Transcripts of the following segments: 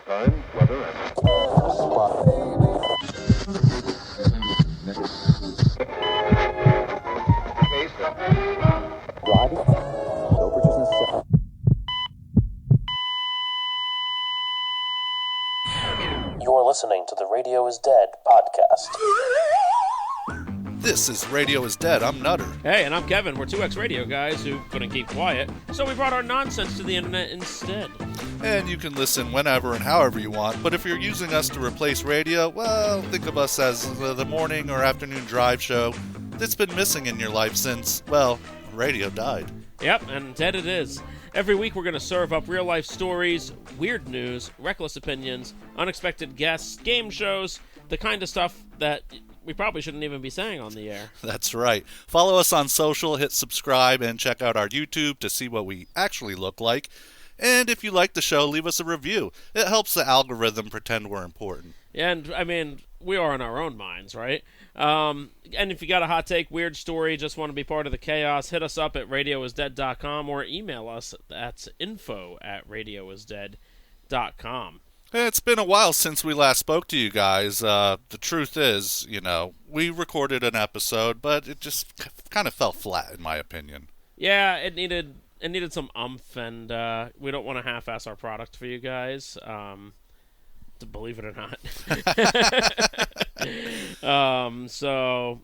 Time, weather, and... You're listening to the Radio is Dead podcast. This is Radio is Dead. I'm Nutter. Hey, and I'm Kevin. We're 2X Radio guys who couldn't keep quiet, so we brought our nonsense to the internet instead. And you can listen whenever and however you want, but if you're using us to replace radio, well, think of us as the morning or afternoon drive show that's been missing in your life since, well, radio died. Yep, and dead it is. Every week we're going to serve up real-life stories, weird news, reckless opinions, unexpected guests, game shows, the kind of stuff that we probably shouldn't even be saying on the air. That's right. Follow us on social, hit subscribe, and check out our YouTube to see what we actually look like. And if you like the show, leave us a review. It helps the algorithm pretend we're important. And, I mean, we are in our own minds, right? And if you got a hot take, weird story, just want to be part of the chaos, hit us up at radioisdead.com or email us at info@radioisdead.com. It's been a while since we last spoke to you guys. The truth is, we recorded an episode, but it just kind of fell flat, in my opinion. Yeah, it needed some umph, and we don't want to half-ass our product for you guys, to believe it or not. So,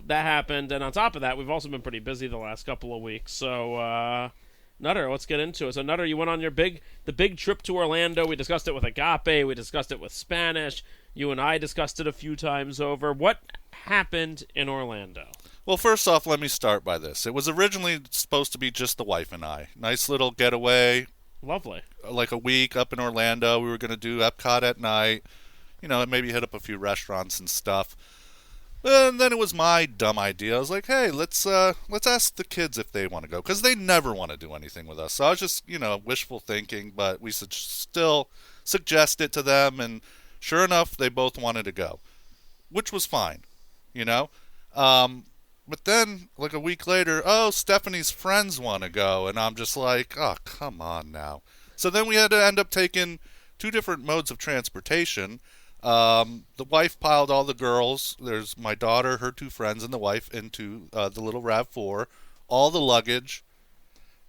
that happened, and on top of that, we've also been pretty busy the last couple of weeks, so, Nutter, let's get into it. So, Nutter, you went on the big trip to Orlando. We discussed it with Agape. We discussed it with Spanish. You and I discussed it a few times over. What happened in Orlando? Well, first off, let me start by this. It was originally supposed to be just the wife and I. Nice little getaway. Lovely. Like a week up in Orlando. We were going to do Epcot at night. Maybe hit up a few restaurants and stuff. And then it was my dumb idea. I was like, hey, let's ask the kids if they want to go. Because they never want to do anything with us. So I was just, wishful thinking. But we still suggest it to them. And sure enough, they both wanted to go. Which was fine, But then, like a week later, Stephanie's friends want to go. And I'm just like, oh, come on now. So then we had to end up taking two different modes of transportation. The wife piled all the girls. There's my daughter, her two friends, and the wife into the little RAV4. All the luggage.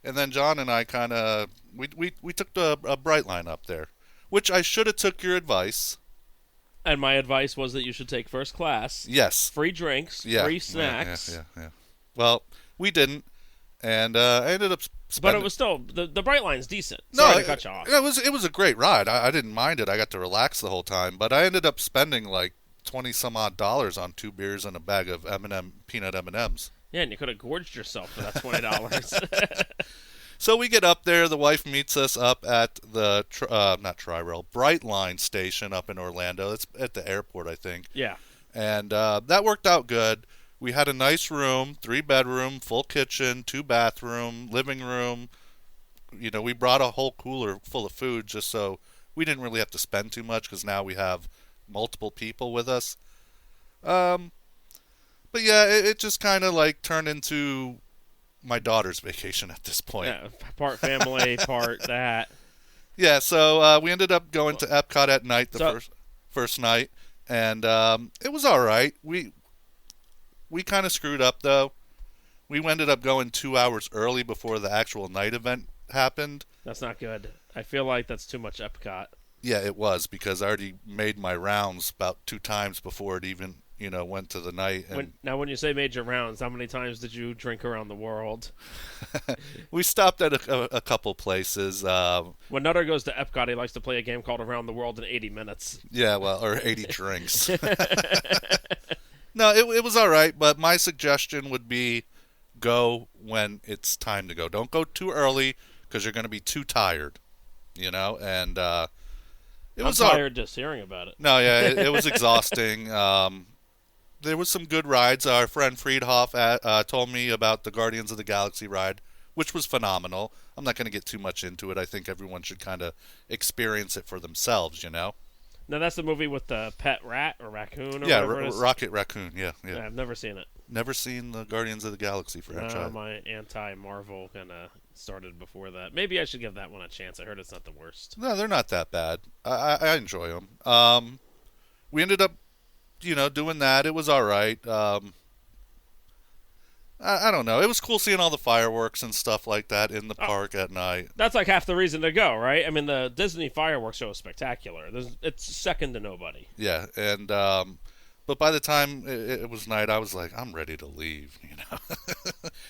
And then John and I kind of, we took a Brightline up there. Which I should have took your advice. And my advice was that you should take first class. Yes. Free drinks, free snacks. Yeah. Well, we didn't. And I ended up spending... But it was still, the Brightline's decent. Sorry to cut you off. It was a great ride. I didn't mind it. I got to relax the whole time. But I ended up spending like $20-some-odd on 2 beers and a bag of peanut M&Ms. Yeah, and you could have gorged yourself for that $20. So we get up there. The wife meets us up at the, Brightline station up in Orlando. It's at the airport, I think. Yeah. And that worked out good. We had a nice room, 3-bedroom, full kitchen, 2-bathroom, living room. We brought a whole cooler full of food just so we didn't really have to spend too much because now we have multiple people with us. But yeah, it just kind of like turned into my daughter's vacation at this point. Yeah, part family, part that. Yeah, so we ended up going to Epcot at night first night, and it was all right. We kind of screwed up, though. We ended up going 2 hours early before the actual night event happened. That's not good. I feel like that's too much Epcot. Yeah, it was, because I already made my rounds about 2 times before it even, went to the night. And when you say major rounds, how many times did you drink around the world? We stopped at a couple places. When Nutter goes to Epcot, he likes to play a game called Around the World in 80 minutes. Yeah, well, or 80 drinks. No, it was all right, but my suggestion would be go when it's time to go. Don't go too early because you're going to be too tired, and it was tired just hearing about it. No, yeah, it was exhausting. There was some good rides. Our friend Friedhoff told me about the Guardians of the Galaxy ride, which was phenomenal. I'm not going to get too much into it. I think everyone should kind of experience it for themselves, Now, that's the movie with the pet rat or raccoon or yeah, whatever it is? Rocket Raccoon, yeah. I've never seen it. Never seen the Guardians of the Galaxy franchise. My anti-Marvel kind of started before that. Maybe I should give that one a chance. I heard it's not the worst. No, they're not that bad. I enjoy them. We ended up, doing that. It was all right. I don't know. It was cool seeing all the fireworks and stuff like that in the park at night. That's like half the reason to go, right? I mean, the Disney fireworks show is spectacular. It's second to nobody. Yeah, and but by the time it was night, I was like, I'm ready to leave,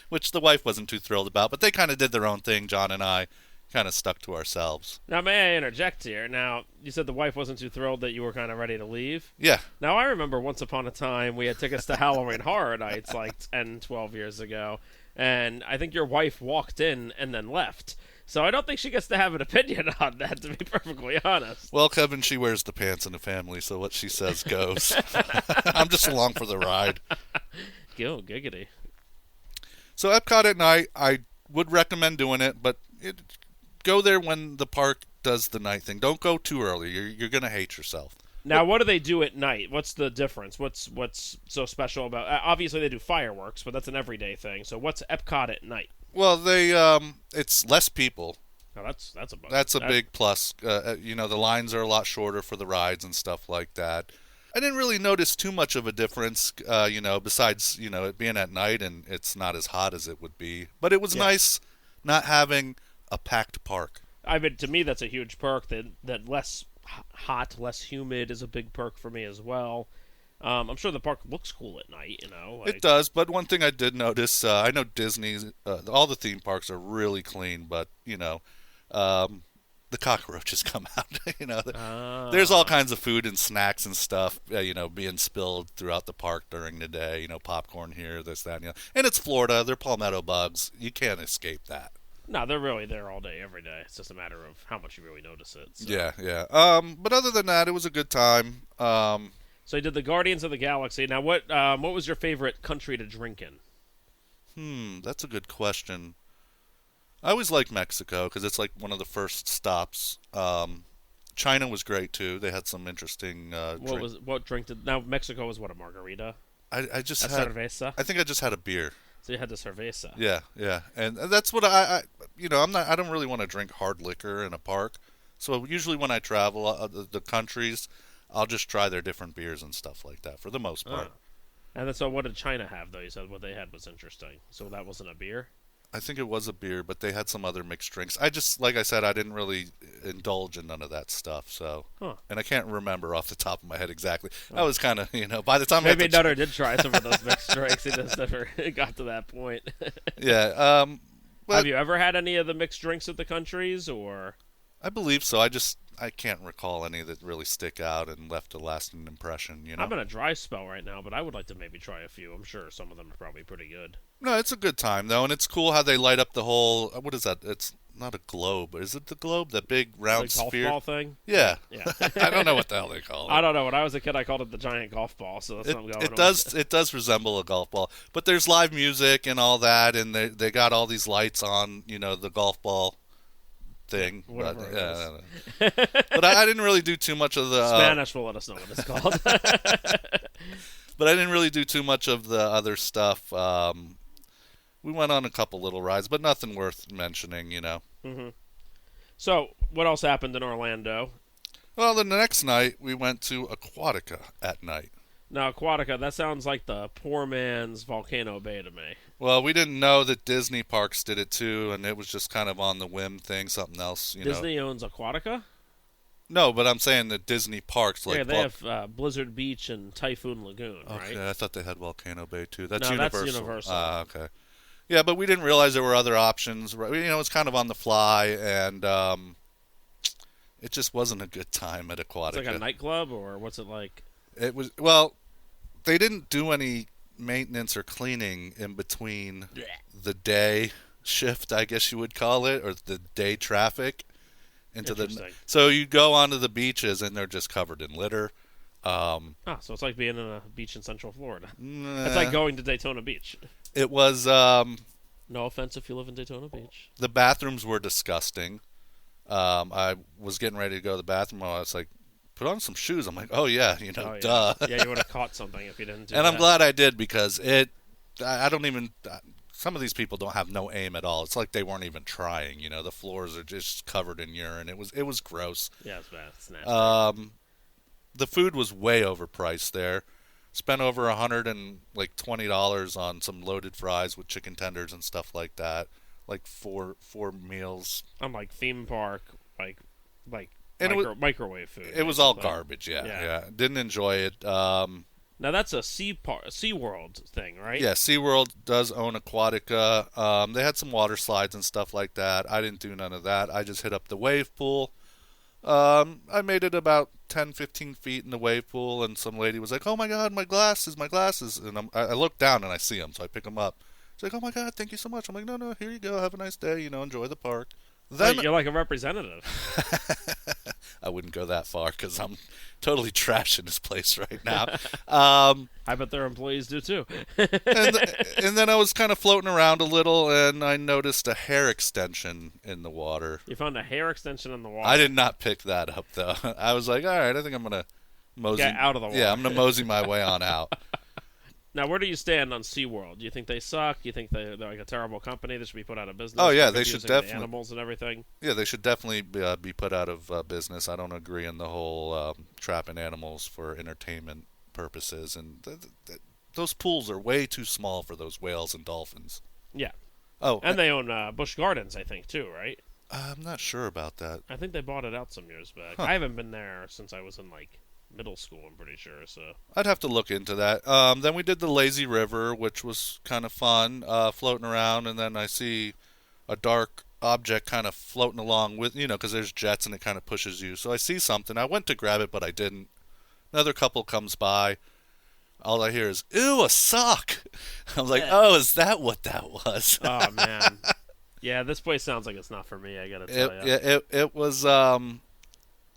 which the wife wasn't too thrilled about. But they kind of did their own thing. John and I kind of stuck to ourselves. Now, may I interject here? Now, you said the wife wasn't too thrilled that you were kind of ready to leave. Yeah. Now, I remember once upon a time we had tickets to Halloween Horror Nights like 10, 12 years ago, and I think your wife walked in and then left. So I don't think she gets to have an opinion on that, to be perfectly honest. Well, Kevin, she wears the pants in the family, so what she says goes. I'm just along for the ride. Go, giggity. So Epcot at night, I would recommend doing it, but go there when the park does the night thing. Don't go too early. You're going to hate yourself. Now, what do they do at night? What's the difference? What's so special about? Obviously, they do fireworks, but that's an everyday thing. So, what's Epcot at night? Well, it's less people. Oh, that's a bonus. That's a big plus. The lines are a lot shorter for the rides and stuff like that. I didn't really notice too much of a difference, besides, it being at night and it's not as hot as it would be. But it was nice not having a packed park. I mean, to me, that's a huge perk. That less hot, less humid is a big perk for me as well. I'm sure the park looks cool at night, It does, but one thing I did notice, I know Disney's, all the theme parks are really clean, but, the cockroaches come out. There's all kinds of food and snacks and stuff, being spilled throughout the park during the day, popcorn here, this, that, and it's Florida, they're palmetto bugs. You can't escape that. No, they're really there all day, every day. It's just a matter of how much you really notice it. So. Yeah. But other than that, it was a good time. So you did the Guardians of the Galaxy. Now, what was your favorite country to drink in? That's a good question. I always like Mexico because it's like one of the first stops. China was great too. They had some interesting. What drink did? Now Mexico was what, a margarita? I just a had cerveza. I think I just had a beer. So you had the cerveza. Yeah, and that's what I I don't really want to drink hard liquor in a park. So usually when I travel the countries, I'll just try their different beers and stuff like that for the most part. And then, so what did China have, though? You said what they had was interesting. So that wasn't a beer? I think it was a beer, but they had some other mixed drinks. Like I said, I didn't really indulge in none of that stuff. So, and I can't remember off the top of my head exactly. I was kind of, by the time maybe Nutter did try some of those mixed drinks. He just never got to that point. Yeah. Have you ever had any of the mixed drinks at the countries, or? I believe so. I can't recall any that really stick out and left a lasting impression. I'm in a dry spell right now, but I would like to maybe try a few. I'm sure some of them are probably pretty good. No, it's a good time though, and it's cool how they light up the whole. What is that? It's not a globe. Is it the globe? That big round sphere? Golf ball thing? Yeah. I don't know what the hell they call it. I don't know. When I was a kid, I called it the giant golf ball. So that's what I'm going with. It does resemble a golf ball, but there's live music and all that, and they got all these lights on. The golf ball thing. But I didn't really do too much of the Spanish will let us know what it's called. But I didn't really do too much of the other stuff. We went on a couple little rides, but nothing worth mentioning, Mm-hmm. So, what else happened in Orlando? Well, the next night we went to Aquatica at night. Now, Aquatica, that sounds like the poor man's Volcano Bay to me. Well, we didn't know that Disney Parks did it too, and it was just kind of on the whim thing, something else. Disney owns Aquatica? No, but I'm saying that Disney Parks, yeah, they have Blizzard Beach and Typhoon Lagoon, right? Okay, I thought they had Volcano Bay too. That's no, Universal. That's Universal. Okay. Yeah, but we didn't realize there were other options. It's kind of on the fly, and it just wasn't a good time at Aquatica. It's like a nightclub, or what's it like? It was, well, they didn't do any maintenance or cleaning in between the day shift, I guess you would call it, or the day traffic. So you go onto the beaches, and they're just covered in litter. So it's like being in a beach in Central Florida. It's like going to Daytona Beach. It was... no offense if you live in Daytona Beach. The bathrooms were disgusting. I was getting ready to go to the bathroom. I was like, put on some shoes. I'm like, oh, yeah, duh. Yeah, you would have caught something if you didn't do and that. I'm glad I did, because I don't even... some of these people don't have no aim at all. It's like they weren't even trying. The floors are just covered in urine. It was gross. Yeah, it's bad. It's nasty. The food was way overpriced there. Spent over $120 on some loaded fries with chicken tenders and stuff like that. Like four meals. I'm like theme park, like And microwave food. It was all garbage. Yeah. Didn't enjoy it. Now that's a SeaWorld thing, right? Yeah, SeaWorld does own Aquatica. They had some water slides and stuff like that. I didn't do none of that. I just hit up the wave pool. I made it about 10, 15 feet in the wave pool, and some lady was like, "Oh my God, my glasses!" And I look down and I see them, so I pick them up. She's like, "Oh my God, thank you so much." I'm like, "No, here you go. Have a nice day. Enjoy the park." Then You're like a representative. I wouldn't go that far because I'm totally trashing this place right now. I bet their employees do too. and then I was kind of floating around a little, and I noticed a hair extension in the water. You found a hair extension in the water. I did not pick that up, though. I was like, all right, I think I'm going to mosey. Get out of the water. Yeah, I'm going to mosey my way on out. Now, where do you stand on SeaWorld? Do you think they suck? Do you think they're like a terrible company that should be put out of business? Oh, yeah, for they should confusing definitely. the animals and everything. Yeah, they should definitely be put out of business. I don't agree on the whole trapping animals for entertainment purposes. And those pools are way too small for those whales and dolphins. Yeah. Oh, And they own Busch Gardens, I think, too, right? I'm not sure about that. I think they bought it out some years back. Huh. I haven't been there since I was in, middle school, I'm pretty sure, so... I'd have to look into that. Then we did the lazy river, which was kind of fun, floating around, and then I see a dark object kind of floating along with, because there's jets and it kind of pushes you. So I see something. I went to grab it, but I didn't. Another couple comes by. All I hear is, "Ew, a sock!" I'm like, "Oh, is that what that was?" Oh, man. Yeah, this place sounds like it's not for me, I gotta tell you. It was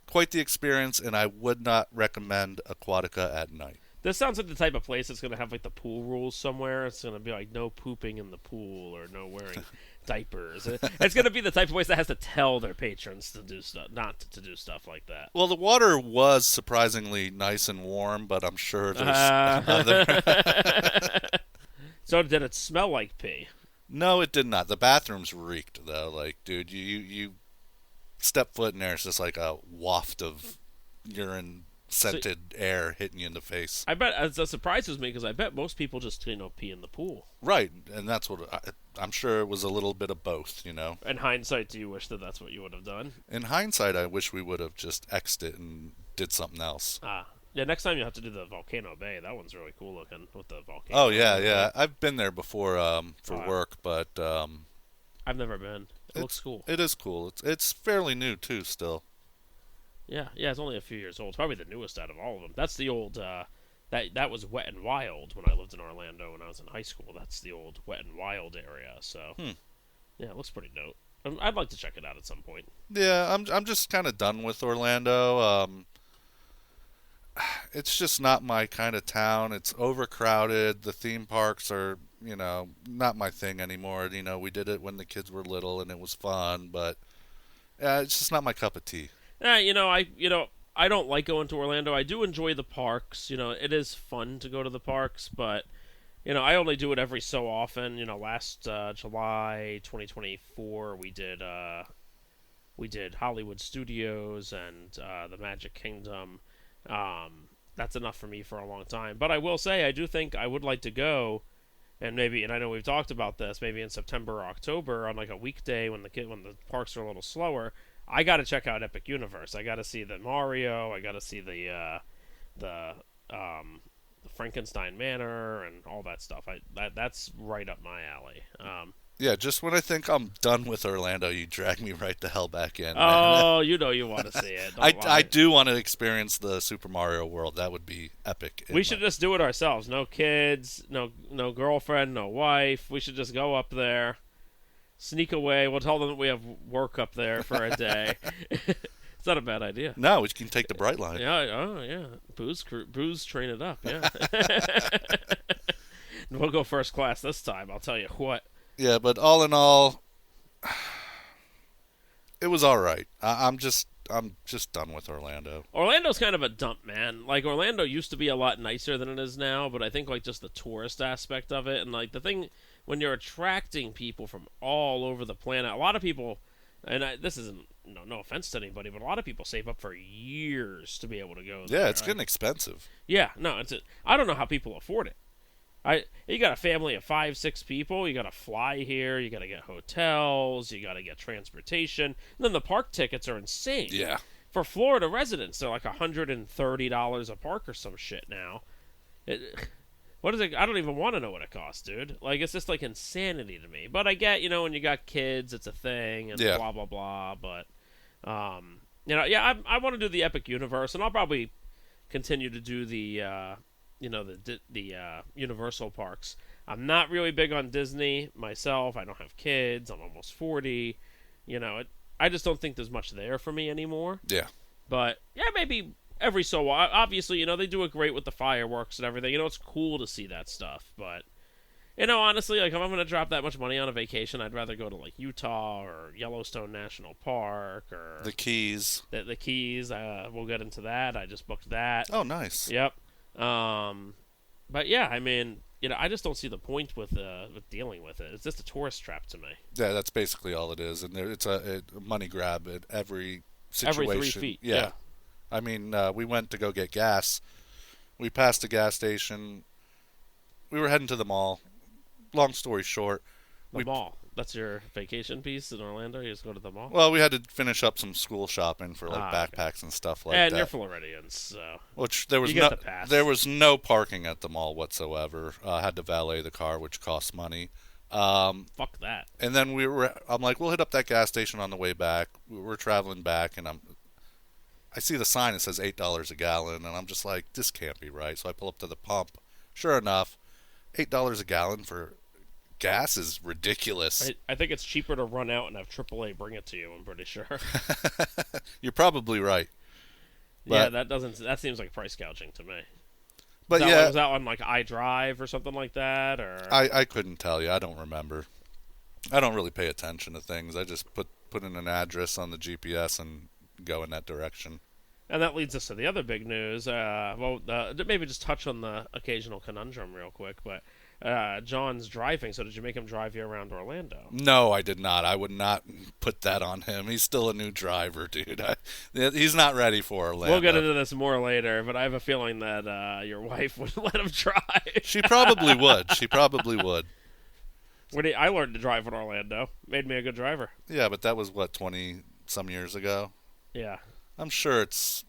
quite the experience, and I would not recommend Aquatica at night. This sounds like the type of place that's going to have, the pool rules somewhere. It's going to be no pooping in the pool or no wearing diapers. It's going to be the type of place that has to tell their patrons to do stuff, not to do stuff like that. Well, the water was surprisingly nice and warm, but I'm sure there's other... So did it smell like pee? No, it did not. The bathrooms reeked, though. Dude, you step foot in there, it's just like a waft of urine-scented air hitting you in the face. I bet that surprises me because I bet most people just pee in the pool. Right, and that's what I'm sure it was a little bit of both. In hindsight, do you wish that that's what you would have done? In hindsight, I wish we would have just X'd it and did something else. Yeah, next time you have to do the Volcano Bay. That one's really cool looking with the volcano. Oh yeah. I've been there before for work, but I've never been. It looks cool. It is cool. It's fairly new too, still. Yeah, it's only a few years old. It's probably the newest out of all of them. That's the old that was Wet and Wild when I lived in Orlando when I was in high school. That's the old Wet and Wild area. So yeah, it looks pretty dope. I'd like to check it out at some point. Yeah, I'm just kind of done with Orlando. It's just not my kind of town. It's overcrowded. The theme parks are, not my thing anymore. We did it when the kids were little and it was fun, but it's just not my cup of tea. I don't like going to Orlando. I do enjoy the parks. It is fun to go to the parks, but I only do it every so often. Last July 2024, we did Hollywood Studios and the Magic Kingdom. That's enough for me for a long time. But I will say, I do think I would like to go, and I know we've talked about this, maybe in September or October on a weekday when the parks are a little slower. I got to check out Epic Universe. I got to see the Mario. I got to see the Frankenstein Manor and all that stuff. That's right up my alley. Yeah, just when I think I'm done with Orlando, you drag me right the hell back in. Oh, you want to see it. I do want to experience the Super Mario World. That would be epic. We should just do it ourselves. No kids, no girlfriend, no wife. We should just go up there, sneak away. We'll tell them that we have work up there for a day. It's not a bad idea. No, we can take the Bright Line. Yeah, oh yeah. Booze train it up, yeah. We'll go first class this time, I'll tell you what. Yeah, but all in all, it was all right. I'm I'm just done with Orlando. Orlando's kind of a dump, man. Like, Orlando used to be a lot nicer than it is now, but I think, like, just the tourist aspect of it, and, like, the thing, when you're attracting people from all over the planet, a lot of people, and this isn't, no offense to anybody, but a lot of people save up for years to be able to go there. Yeah, it's getting expensive. Yeah, no, I don't know how people afford it. You got a family of 5, 6 people. You got to fly here. You got to get hotels. You got to get transportation. And then the park tickets are insane. Yeah. For Florida residents, they're like $130 a park or some shit now. What is it? I don't even want to know what it costs, dude. Like, it's just like insanity to me. But I get, when you got kids, it's a thing and blah blah blah. But I want to do the Epic Universe, and I'll probably continue to do the Universal parks. I'm not really big on Disney myself. I don't have kids. I'm almost 40. I just don't think there's much there for me anymore. Yeah. But yeah, maybe every so while. Obviously, they do it great with the fireworks and everything. It's cool to see that stuff. But honestly, like, if I'm gonna drop that much money on a vacation, I'd rather go to like Utah or Yellowstone National Park or the Keys. The Keys. We'll get into that. I just booked that. Oh, nice. Yep. But yeah, I mean, I just don't see the point with dealing with it. It's just a tourist trap to me. Yeah, that's basically all it is, and it's a money grab at every situation. Every 3 feet. Yeah. I mean, we went to go get gas. We passed a gas station. We were heading to the mall. Long story short, The mall. That's your vacation piece in Orlando? You just go to the mall? Well, we had to finish up some school shopping for like backpacks okay. and stuff like that. And you're Floridians, so Which there was you get the pass. There was no parking at the mall whatsoever. I had to valet the car, which costs money. Fuck that. And then I'm like, we'll hit up that gas station on the way back. We're traveling back, and I see the sign that says $8 a gallon, and I'm just like, this can't be right. So I pull up to the pump. Sure enough, $8 a gallon for gas is ridiculous. I think it's cheaper to run out and have AAA bring it to you, I'm pretty sure. You're probably right. Yeah, that seems like price gouging to me. But was that on like iDrive or something like that, or I couldn't tell you. I don't remember. I don't really pay attention to things. I just put in an address on the GPS and go in that direction. And that leads us to the other big news. Maybe just touch on the occasional conundrum real quick, but John's driving, so did you make him drive you around Orlando? No, I did not. I would not put that on him. He's still a new driver, dude. He's not ready for Orlando. We'll get into this more later, but I have a feeling that your wife would let him drive. She probably would. She probably would. I learned to drive in Orlando. Made me a good driver. Yeah, but that was, 20-some years ago? Yeah. I'm sure it's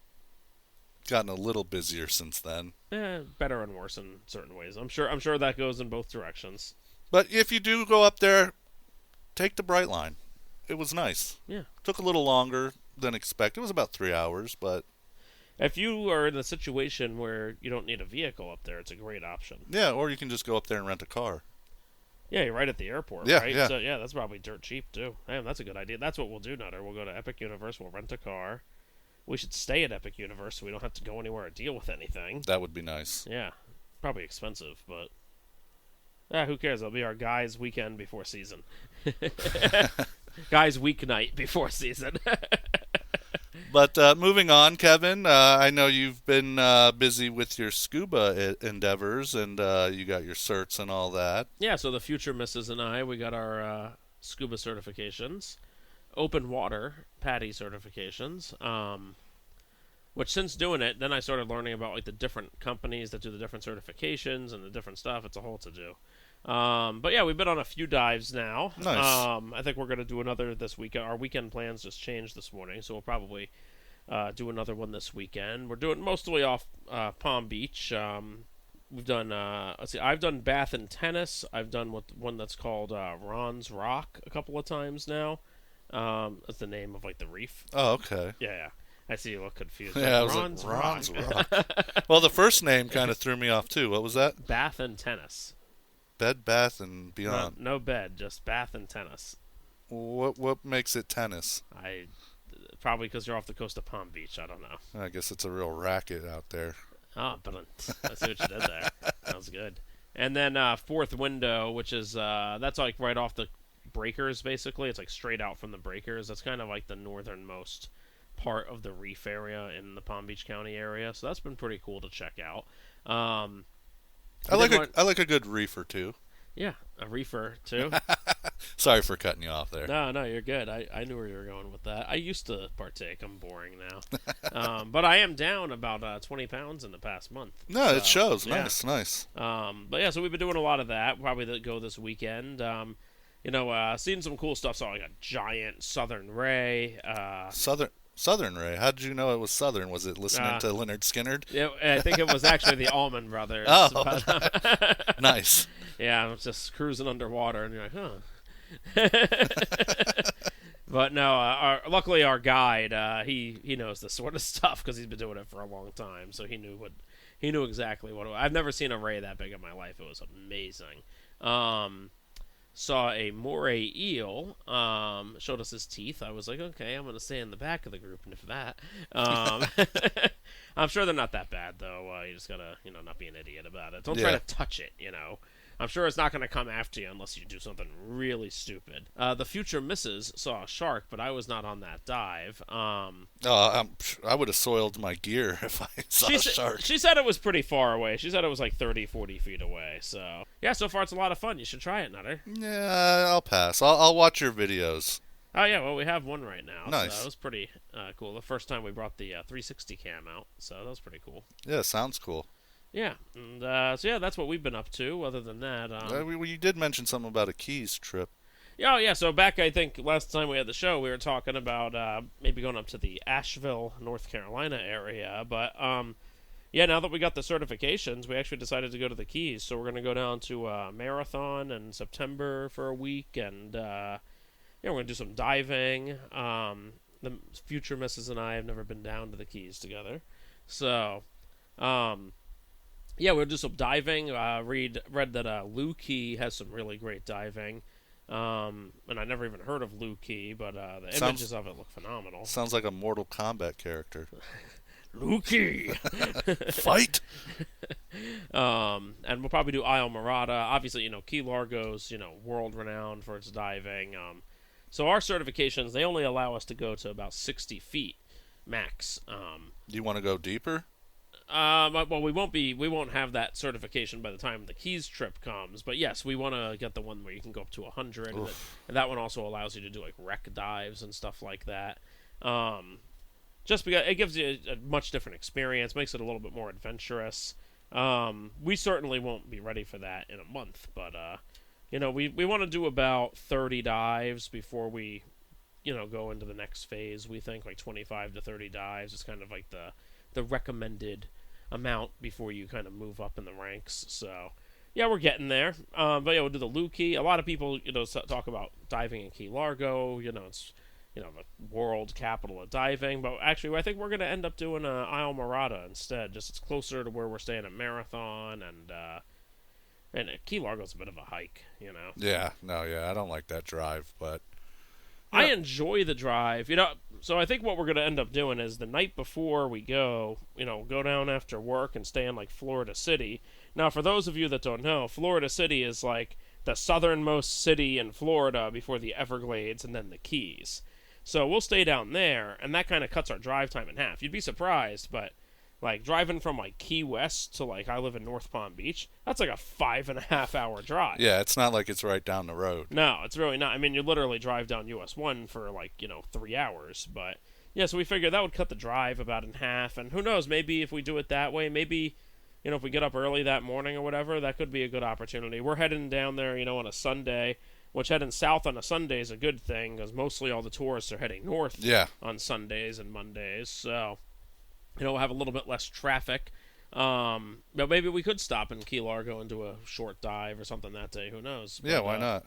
gotten a little busier since then. Better and worse in certain ways. I'm sure that goes in both directions. But if you do go up there, take the Brightline. It was nice. Yeah. Took a little longer than expected. It was about 3 hours, but if you are in a situation where you don't need a vehicle up there, it's a great option. yeah, or you can just go up there and rent a car. Yeah, you're right at the airport, Yeah, right? yeah. So yeah, that's probably dirt cheap too. Damn, that's a good idea. That's what we'll do, Nutter. We'll go to Epic Universe, we'll rent a car. We should stay at Epic Universe so we don't have to go anywhere or deal with anything. That would be nice. Yeah. Probably expensive, but who cares? It'll be our guys' weekend before season. Guys' weeknight before season. But moving on, Kevin, I know you've been busy with your scuba endeavors, and you got your certs and all that. Yeah, so the future missus and I, we got our scuba certifications. Open water PADI certifications. Which since doing it, then I started learning about like the different companies that do the different certifications and the different stuff. It's a whole to do. But yeah, we've been on a few dives now. Nice. I think we're going to do another this weekend. Our weekend plans just changed this morning, so we'll probably do another one this weekend. We're doing mostly off Palm Beach. We've done, I've done Bath and Tennis. I've done one that's called Ron's Rock a couple of times now. That's the name of like the reef. Oh, okay. Yeah. I see you look confused. Yeah, I was Ron's like, Ron's Rock. Rock. Well, the first name kind of threw me off, too. What was that? Bath and Tennis. Bed, Bath, and Beyond. No bed, just Bath and Tennis. What makes it tennis? Probably because you're off the coast of Palm Beach. I don't know. I guess it's a real racket out there. Oh, but I see what you did there. That was good. And then Fourth Window, which is that's like right off the breakers, basically. It's like straight out from the breakers. That's kind of like the northernmost part of the reef area in the Palm Beach County area, so that's been pretty cool to check out. I like a good reefer too. Yeah, a reefer too. Sorry for cutting you off there. No, you're good. I knew where you were going with that. I used to partake. I'm boring now. But I am down about 20 pounds in the past month. No, so, it shows. yeah. Nice. But yeah, so we've been doing a lot of that. Probably go this weekend. Seeing some cool stuff. Saw like a giant Southern Ray. Southern Ray. How did you know it was Southern? Was it listening to Leonard Skinner? Yeah, I think it was actually the Allman Brothers. Oh, but, nice. Yeah, I was just cruising underwater, and you're like, huh. But no, luckily our guide, he knows this sort of stuff because he's been doing it for a long time, so he knew exactly what. I've never seen a ray that big in my life. It was amazing. Saw a moray eel, showed us his teeth. I was like, okay, I'm going to stay in the back of the group and if that. I'm sure they're not that bad, though. You just got to, not be an idiot about it. Don't try to touch it, I'm sure it's not going to come after you unless you do something really stupid. The Future Misses saw a shark, but I was not on that dive. I would have soiled my gear if I saw a shark. She said it was pretty far away. She said it was like 30, 40 feet away. So, yeah, so far it's a lot of fun. You should try it, Nutter. Yeah, I'll pass. I'll watch your videos. Oh, yeah, well, we have one right now. Nice. So that was pretty cool. The first time we brought the 360 cam out, so that was pretty cool. Yeah, sounds cool. Yeah, and that's what we've been up to. Other than that, you did mention something about a Keys trip. Yeah. So back, I think last time we had the show, we were talking about maybe going up to the Asheville, North Carolina area. But now that we got the certifications, we actually decided to go to the Keys. So we're going to go down to Marathon in September for a week, and we're going to do some diving. The Future Misses and I have never been down to the Keys together, so. We'll do some diving. Read that Lou Key has some really great diving. And I never even heard of Lou Key, but the images of it look phenomenal. Sounds like a Mortal Kombat character. Lou Key! Fight! And we'll probably do Isle Morada. Obviously, Key Largo's, world-renowned for its diving. So our certifications, they only allow us to go to about 60 feet max. Do you want to go deeper? Well, we won't have that certification by the time the Keys trip comes. But yes, we want to get the one where you can go up to 100, and that one also allows you to do like wreck dives and stuff like that. Just because it gives you a much different experience, makes it a little bit more adventurous. We certainly won't be ready for that in a month, but we want to do about 30 dives before we, go into the next phase. We think like 25 to 30 dives is kind of like the recommended amount before you kind of move up in the ranks. So, yeah, we're getting there. But yeah, we'll do the Lou Key. A lot of people, talk about diving in Key Largo. It's, the world capital of diving. But actually, I think we're going to end up doing Isle Morada instead. Just it's closer to where we're staying at Marathon, and Key Largo's a bit of a hike, Yeah, I don't like that drive, but I enjoy the drive, so I think what we're going to end up doing is the night before we go, go down after work and stay in, like, Florida City. Now, for those of you that don't know, Florida City is, like, the southernmost city in Florida before the Everglades and then the Keys. So we'll stay down there, and that kind of cuts our drive time in half. You'd be surprised, but, like, driving from, like, Key West to, like, I live in North Palm Beach, that's like a 5.5 hour drive. Yeah, it's not like it's right down the road. No, it's really not. I mean, you literally drive down US 1 for, like, 3 hours. But, yeah, so we figured that would cut the drive about in half. And who knows, maybe if we do it that way, maybe, if we get up early that morning or whatever, that could be a good opportunity. We're heading down there, on a Sunday, which heading south on a Sunday is a good thing because mostly all the tourists are heading north on Sundays and Mondays. So, we'll have a little bit less traffic. But maybe we could stop in Key Largo and do a short dive or something that day. Who knows? Yeah, but, why not?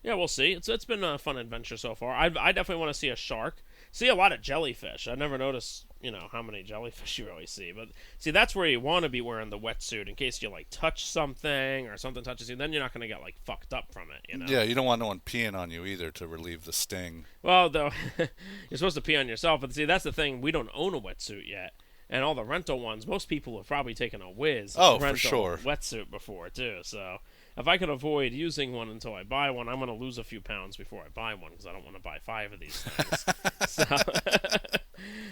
Yeah, we'll see. It's been a fun adventure so far. I definitely want to see a shark. See a lot of jellyfish. I never noticed, how many jellyfish you really see. But see, that's where you want to be wearing the wetsuit in case you like touch something or something touches you. Then you're not going to get like fucked up from it. Yeah, you don't want no one peeing on you either to relieve the sting. Well, though, you're supposed to pee on yourself. But see, that's the thing. We don't own a wetsuit yet. And all the rental ones, most people have probably taken a for sure, wetsuit before too. So if I could avoid using one until I buy one, I'm going to lose a few pounds before I buy one because I don't want to buy 5 of these things.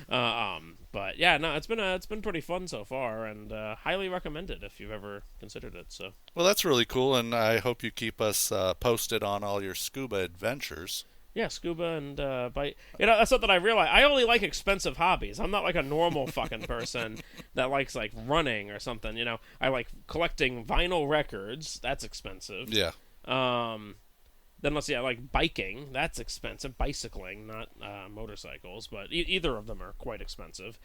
But yeah, no, it's been pretty fun so far, and highly recommended if you've ever considered it. So Well, that's really cool, and I hope you keep us posted on all your scuba adventures. yeah, scuba and bike. That's something I realize. I only like expensive hobbies. I'm not like a normal fucking person that likes like running or something. I like collecting vinyl records. That's expensive. Yeah. Then let's see, I like biking. That's expensive. Bicycling, not motorcycles, but either of them are quite expensive.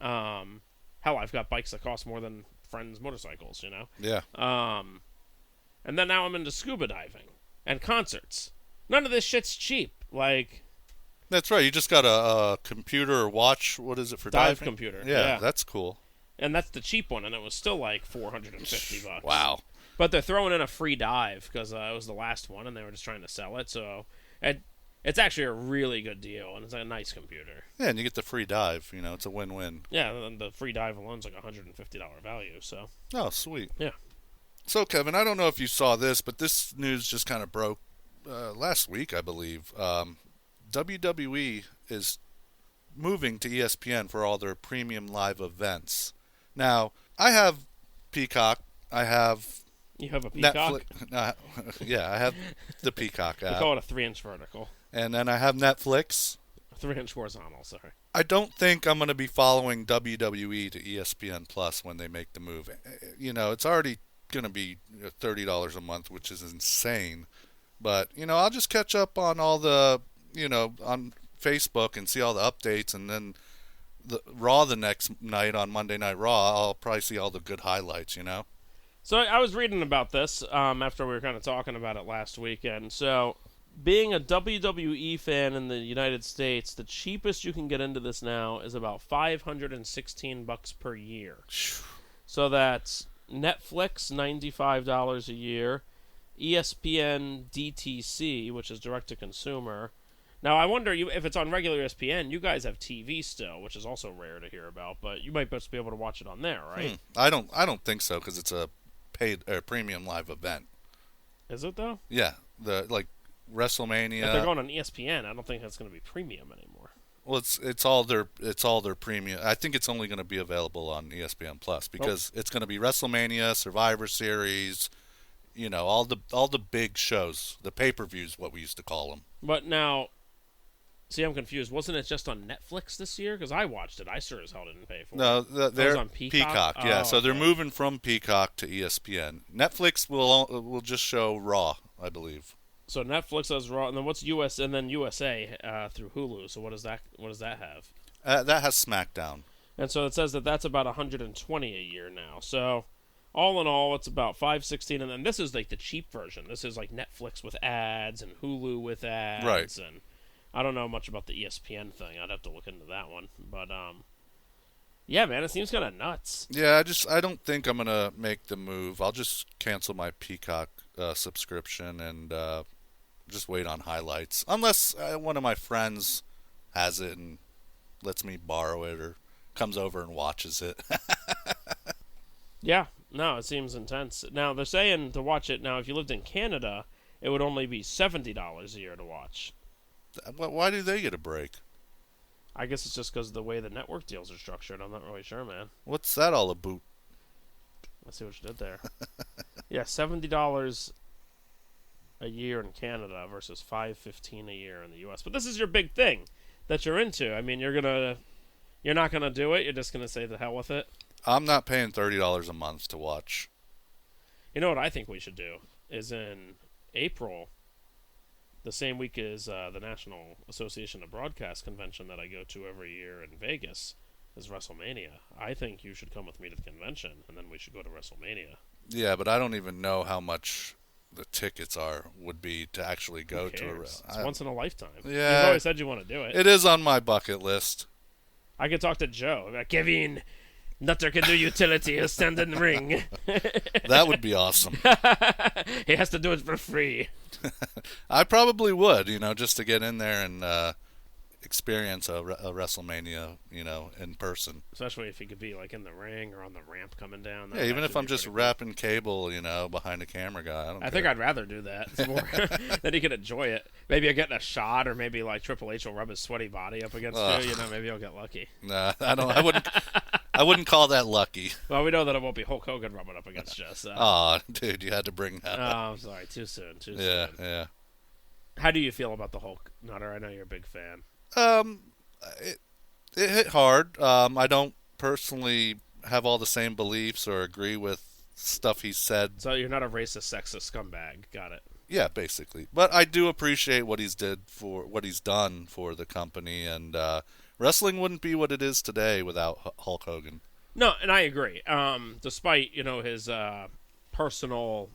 Hell, I've got bikes that cost more than friends' motorcycles, Yeah. And then now I'm into scuba diving and concerts. None of this shit's cheap. Like, That's right. You just got a computer or watch. What is it for dive diving? computer. Yeah, that's cool. And that's the cheap one, and it was still like $450. Wow. But they're throwing in a free dive because it was the last one, and they were just trying to sell it. So it's actually a really good deal, and it's a nice computer. Yeah, and you get the free dive. It's a win-win. Yeah, and the free dive alone's like $150 value. So Oh, sweet. yeah. So, Kevin, I don't know if you saw this, but this news just kind of broke last week, I believe. WWE is moving to ESPN for all their premium live events. Now, I have Peacock. I have You have a Peacock? Netflix. Yeah, I have the Peacock We app. call it a 3-inch vertical. And then I have Netflix. 3-inch horizontal, sorry. I don't think I'm going to be following WWE to ESPN Plus when they make the move. It's already going to be $30 a month, which is insane. But, I'll just catch up on all the, on Facebook and see all the updates. And then the Raw the next night on Monday Night Raw, I'll probably see all the good highlights, So I was reading about this after we were kind of talking about it last weekend. So being a WWE fan in the United States, the cheapest you can get into this now is about $516 per year. So that's Netflix, $95 a year, ESPN DTC, which is direct to consumer. Now I wonder if it's on regular ESPN, you guys have TV still, which is also rare to hear about, but you might just be able to watch it on there, right? I don't think so because it's a paid or premium live event. Is it though? Yeah, the WrestleMania. If they're going on ESPN, I don't think that's going to be premium anymore. Well, it's all their premium. I think it's only going to be available on ESPN Plus because it's going to be WrestleMania, Survivor Series, all the big shows, the pay-per-views, what we used to call them. But now, see, I'm confused. Wasn't it just on Netflix this year? Because I watched it. I sure as hell didn't pay for it. No, they're on Peacock? Yeah, Oh, so they're okay. moving from Peacock to ESPN. Netflix will just show Raw, I believe. So Netflix has Raw, and then what's US, and then USA through Hulu. So what does that have? That has SmackDown. And so it says that that's about $120 a year now. So all in all, it's about $516, and then this is like the cheap version. This is like Netflix with ads and Hulu with ads, Right. And I don't know much about the ESPN thing. I'd have to look into that one, but yeah, man, it seems kind of nuts. Yeah, I don't think I'm gonna make the move. I'll just cancel my Peacock subscription and just wait on highlights, unless one of my friends has it and lets me borrow it or comes over and watches it. Yeah, no, it seems intense. Now they're saying to watch it. Now, if you lived in Canada, it would only be $70 a year to watch. Why do they get a break? I guess it's just because of the way the network deals are structured. I'm not really sure, man. What's that all about? Let's see what you did there. Yeah, $70 a year in Canada versus $515 a year in the U.S. But this is your big thing that you're into. I mean, you're not gonna do it. You're just gonna say the hell with it. I'm not paying $30 a month to watch. You know what I think we should do is in April, the same week as the National Association of Broadcast convention that I go to every year in Vegas, is WrestleMania. I think you should come with me to the convention, and then we should go to WrestleMania. Yeah, but I don't even know how much the tickets would be to actually go to a. It's once in a lifetime. Yeah. You've always said you want to do it. It is on my bucket list. I could talk to Joe. Like, Kevin, Nutter can do utility. He'll stand in the ring. That would be awesome. He has to do it for free. I probably would, just to get in there and experience a WrestleMania, in person. Especially if he could be like in the ring or on the ramp coming down. Yeah, even if I'm just wrapping cable, behind a camera guy, I think I'd rather do that. It's more that he could enjoy it. Maybe I'm getting a shot, or maybe like Triple H will rub his sweaty body up against you. Maybe I'll get lucky. Nah, I don't. I wouldn't. I wouldn't call that lucky. Well, we know that it won't be Hulk Hogan rubbing up against you. So. Oh, dude, you had to bring that up. Oh, I'm sorry. Too soon. Yeah. How do you feel about the Hulk, Nutter? I know you're a big fan. It hit hard. I don't personally have all the same beliefs or agree with stuff he said. So you're not a racist, sexist scumbag. Got it. Yeah, basically. But I do appreciate what he's done for the company, and wrestling wouldn't be what it is today without Hulk Hogan. No, and I agree. Despite his personal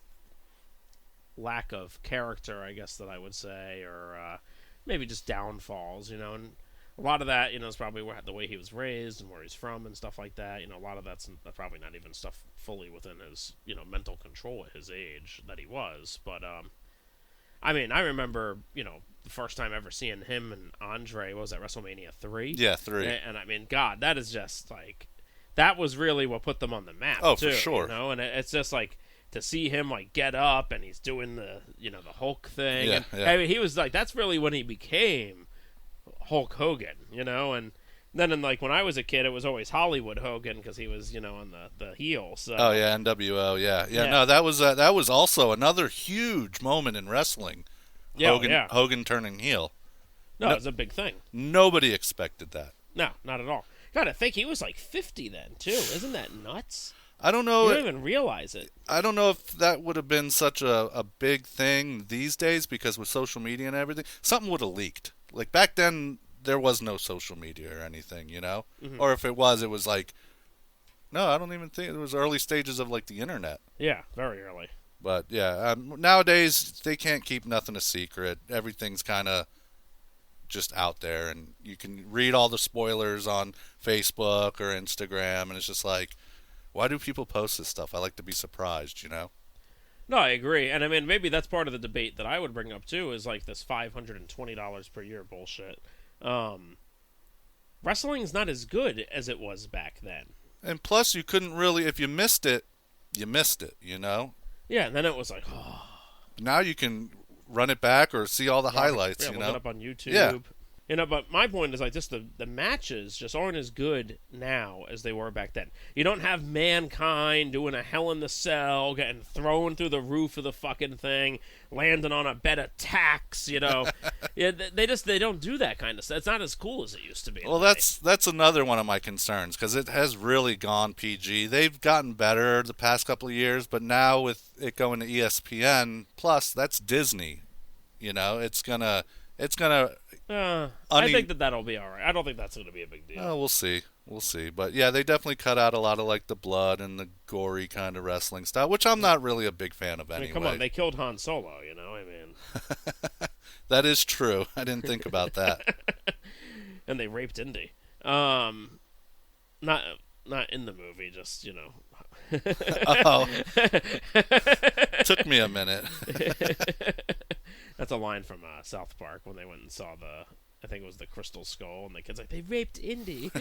lack of character, I guess that I would say, or maybe just downfalls, and a lot of that, is probably the way he was raised and where he's from and stuff like that. A lot of that's probably not even stuff fully within his, mental control at his age that he was. But, I mean, I remember, the first time ever seeing him and Andre, what was that, WrestleMania 3? Yeah, 3. And I mean, God, that is just, like, that was really what put them on the map, oh, too. For sure. And it's just, like, to see him, like, get up and he's doing the, the Hulk thing. Yeah, and, yeah. I mean, he was, like, that's really when he became Hulk Hogan, and then like when I was a kid, it was always Hollywood Hogan because he was, on the heel. So. Oh yeah, NWO, yeah. No, that was also another huge moment in wrestling. Hogan turning heel. No, it was a big thing. Nobody expected that. No, not at all. God, I think he was like 50 then too. Isn't that nuts? I don't know. You don't even realize it. I don't know if that would have been such a big thing these days because with social media and everything, something would have leaked. Like back then, there was no social media or anything, Mm-hmm. Or if it was like, no, I don't even think it was early stages of like the internet. Yeah, very early. But yeah, nowadays they can't keep nothing a secret. Everything's kind of just out there, and you can read all the spoilers on Facebook or Instagram, and it's just like, why do people post this stuff? I like to be surprised, No, I agree. And I mean, maybe that's part of the debate that I would bring up too, is like this $520 per year bullshit. Wrestling's not as good as it was back then. And plus, you couldn't really, if you missed it, you missed it, Yeah, and then it was like, oh. Now you can run it back or see all the highlights, Look it up on YouTube. Yeah. But my point is like just the matches just aren't as good now as they were back then. You don't have Mankind doing a Hell in the Cell, getting thrown through the roof of the fucking thing, landing on a bed of tacks, Yeah, they don't do that kind of stuff. It's not as cool as it used to be. Well, that's another one of my concerns because it has really gone PG. They've gotten better the past couple of years, but now with it going to ESPN Plus, that's Disney. It's gonna. I think that'll be all right. I don't think that's going to be a big deal. We'll see. But yeah, they definitely cut out a lot of like the blood and the gory kind of wrestling style, which I'm not really a big fan of anyway. I mean, come on, they killed Han Solo. I mean, that is true. I didn't think about that. And they raped Indy. Not in the movie, just Oh, took me a minute. That's a line from South Park when they went and saw I think it was the Crystal Skull, and the kid's like, they raped Indy.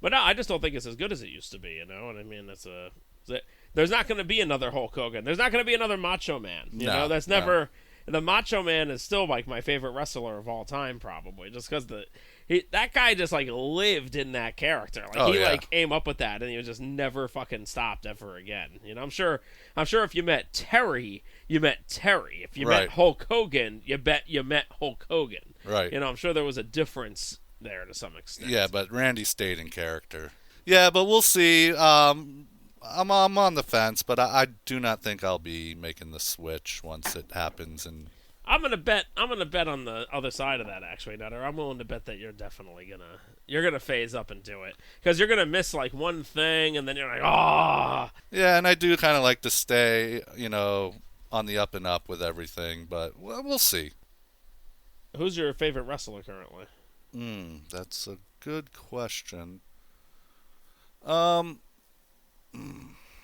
But no, I just don't think it's as good as it used to be, And I mean, there's not going to be another Hulk Hogan. There's not going to be another Macho Man. You know, that's never. The Macho Man is still like my favorite wrestler of all time, probably, just because that guy just like lived in that character. Like like came up with that, and he was just never fucking stopped ever again. I'm sure if you met Terry, you met Terry. If you met Hulk Hogan, you met Hulk Hogan. Right. I'm sure there was a difference there to some extent. Yeah, but Randy stayed in character. Yeah, but we'll see. I'm on the fence, but I do not think I'll be making the switch once it happens. And I'm gonna bet on the other side of that, actually, Nutter. I'm willing to bet that you're definitely gonna phase up and do it because you're gonna miss like one thing, and then you're like, ah. Yeah, and I do kind of like to stay, on the up and up with everything, but we'll see. Who's your favorite wrestler currently? That's a good question.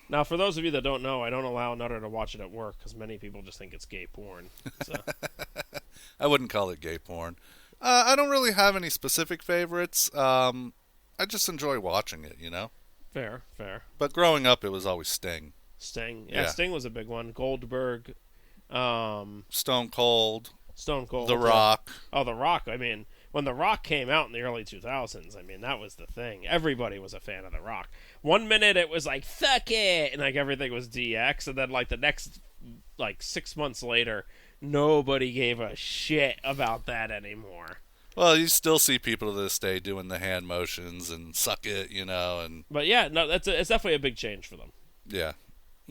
Now, for those of you that don't know, I don't allow Nutter to watch it at work because many people just think it's gay porn. So. I wouldn't call it gay porn. I don't really have any specific favorites. I just enjoy watching it, you know? Fair. But growing up, it was always Sting. Sting. Yeah. Sting was a big one. Goldberg. Stone Cold. Stone Cold. The Rock. Oh, The Rock. I mean, when The Rock came out in the early 2000s, I mean, that was the thing. Everybody was a fan of The Rock. One minute it was like, fuck it, and like everything was DX, and then like the next, like 6 months later, nobody gave a shit about that anymore. Well, you still see people to this day doing the hand motions and suck it, you know, and But yeah, no, it's definitely a big change for them. yeah.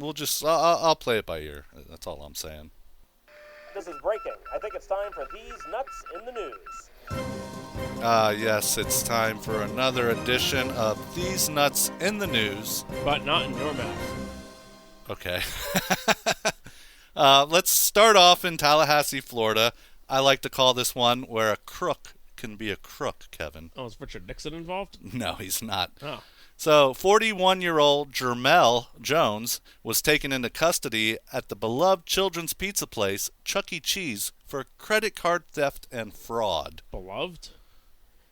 I'll play it by ear. That's all I'm saying. This is breaking. I think it's time for These Nuts in the News. Yes, it's time for another edition of These Nuts in the News. But not in your mouth. Okay. Let's start off in Tallahassee, Florida. I like to call this one where a crook can be a crook, Kevin. Oh, is Richard Nixon involved? No, he's not. Oh. So, 41-year-old Jermel Jones was taken into custody at the beloved children's pizza place, Chuck E. Cheese, for credit card theft and fraud. Beloved?